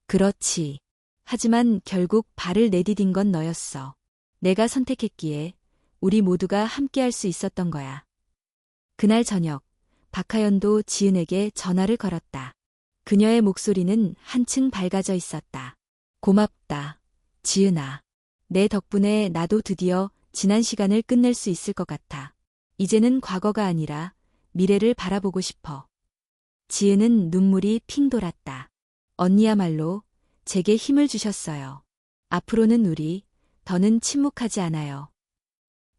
[SPEAKER 1] 그렇지. 하지만 결국 발을 내디딘 건 너였어. 내가 선택했기에 우리 모두가 함께할 수 있었던 거야. 그날 저녁, 박하연도 지은에게 전화를 걸었다. 그녀의 목소리는 한층 밝아져 있었다. 고맙다, 지은아. 내 덕분에 나도 드디어 지난 시간을 끝낼 수 있을 것 같아. 이제는 과거가 아니라 미래를 바라보고 싶어. 지은은 눈물이 핑 돌았다. 언니야말로 제게 힘을 주셨어요. 앞으로는 우리 더는 침묵하지 않아요.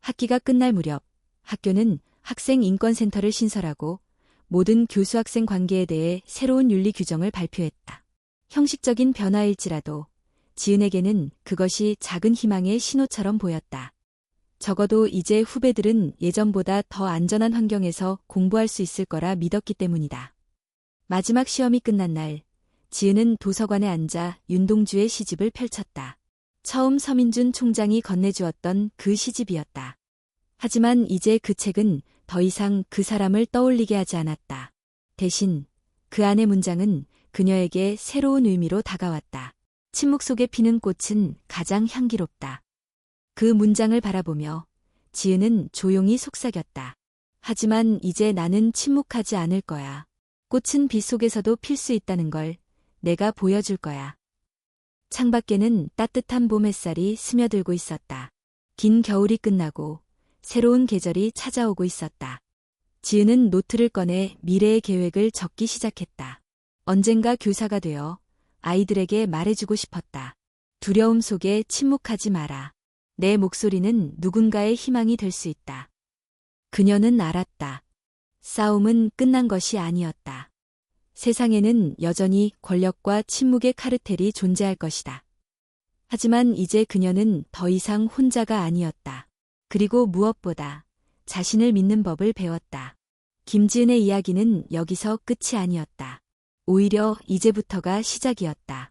[SPEAKER 1] 학기가 끝날 무렵 학교는 학생인권센터를 신설하고 모든 교수-학생 관계에 대해 새로운 윤리 규정을 발표했다. 형식적인 변화일지라도 지은에게는 그것이 작은 희망의 신호처럼 보였다. 적어도 이제 후배들은 예전보다 더 안전한 환경에서 공부할 수 있을 거라 믿었기 때문이다. 마지막 시험이 끝난 날, 지은은 도서관에 앉아 윤동주의 시집을 펼쳤다. 처음 서민준 총장이 건네주었던 그 시집이었다. 하지만 이제 그 책은 더 이상 그 사람을 떠올리게 하지 않았다. 대신 그 안의 문장은 그녀에게 새로운 의미로 다가왔다. 침묵 속에 피는 꽃은 가장 향기롭다. 그 문장을 바라보며 지은은 조용히 속삭였다. 하지만 이제 나는 침묵하지 않을 거야. 꽃은 빛 속에서도 필 수 있다는 걸 내가 보여줄 거야. 창밖에는 따뜻한 봄 햇살이 스며들고 있었다. 긴 겨울이 끝나고 새로운 계절이 찾아오고 있었다. 지은은 노트를 꺼내 미래의 계획을 적기 시작했다. 언젠가 교사가 되어 아이들에게 말해주고 싶었다. 두려움 속에 침묵하지 마라. 내 목소리는 누군가의 희망이 될 수 있다. 그녀는 알았다. 싸움은 끝난 것이 아니었다. 세상에는 여전히 권력과 침묵의 카르텔이 존재할 것이다. 하지만 이제 그녀는 더 이상 혼자가 아니었다. 그리고 무엇보다 자신을 믿는 법을 배웠다. 김지은의 이야기는 여기서 끝이 아니었다. 오히려 이제부터가 시작이었다.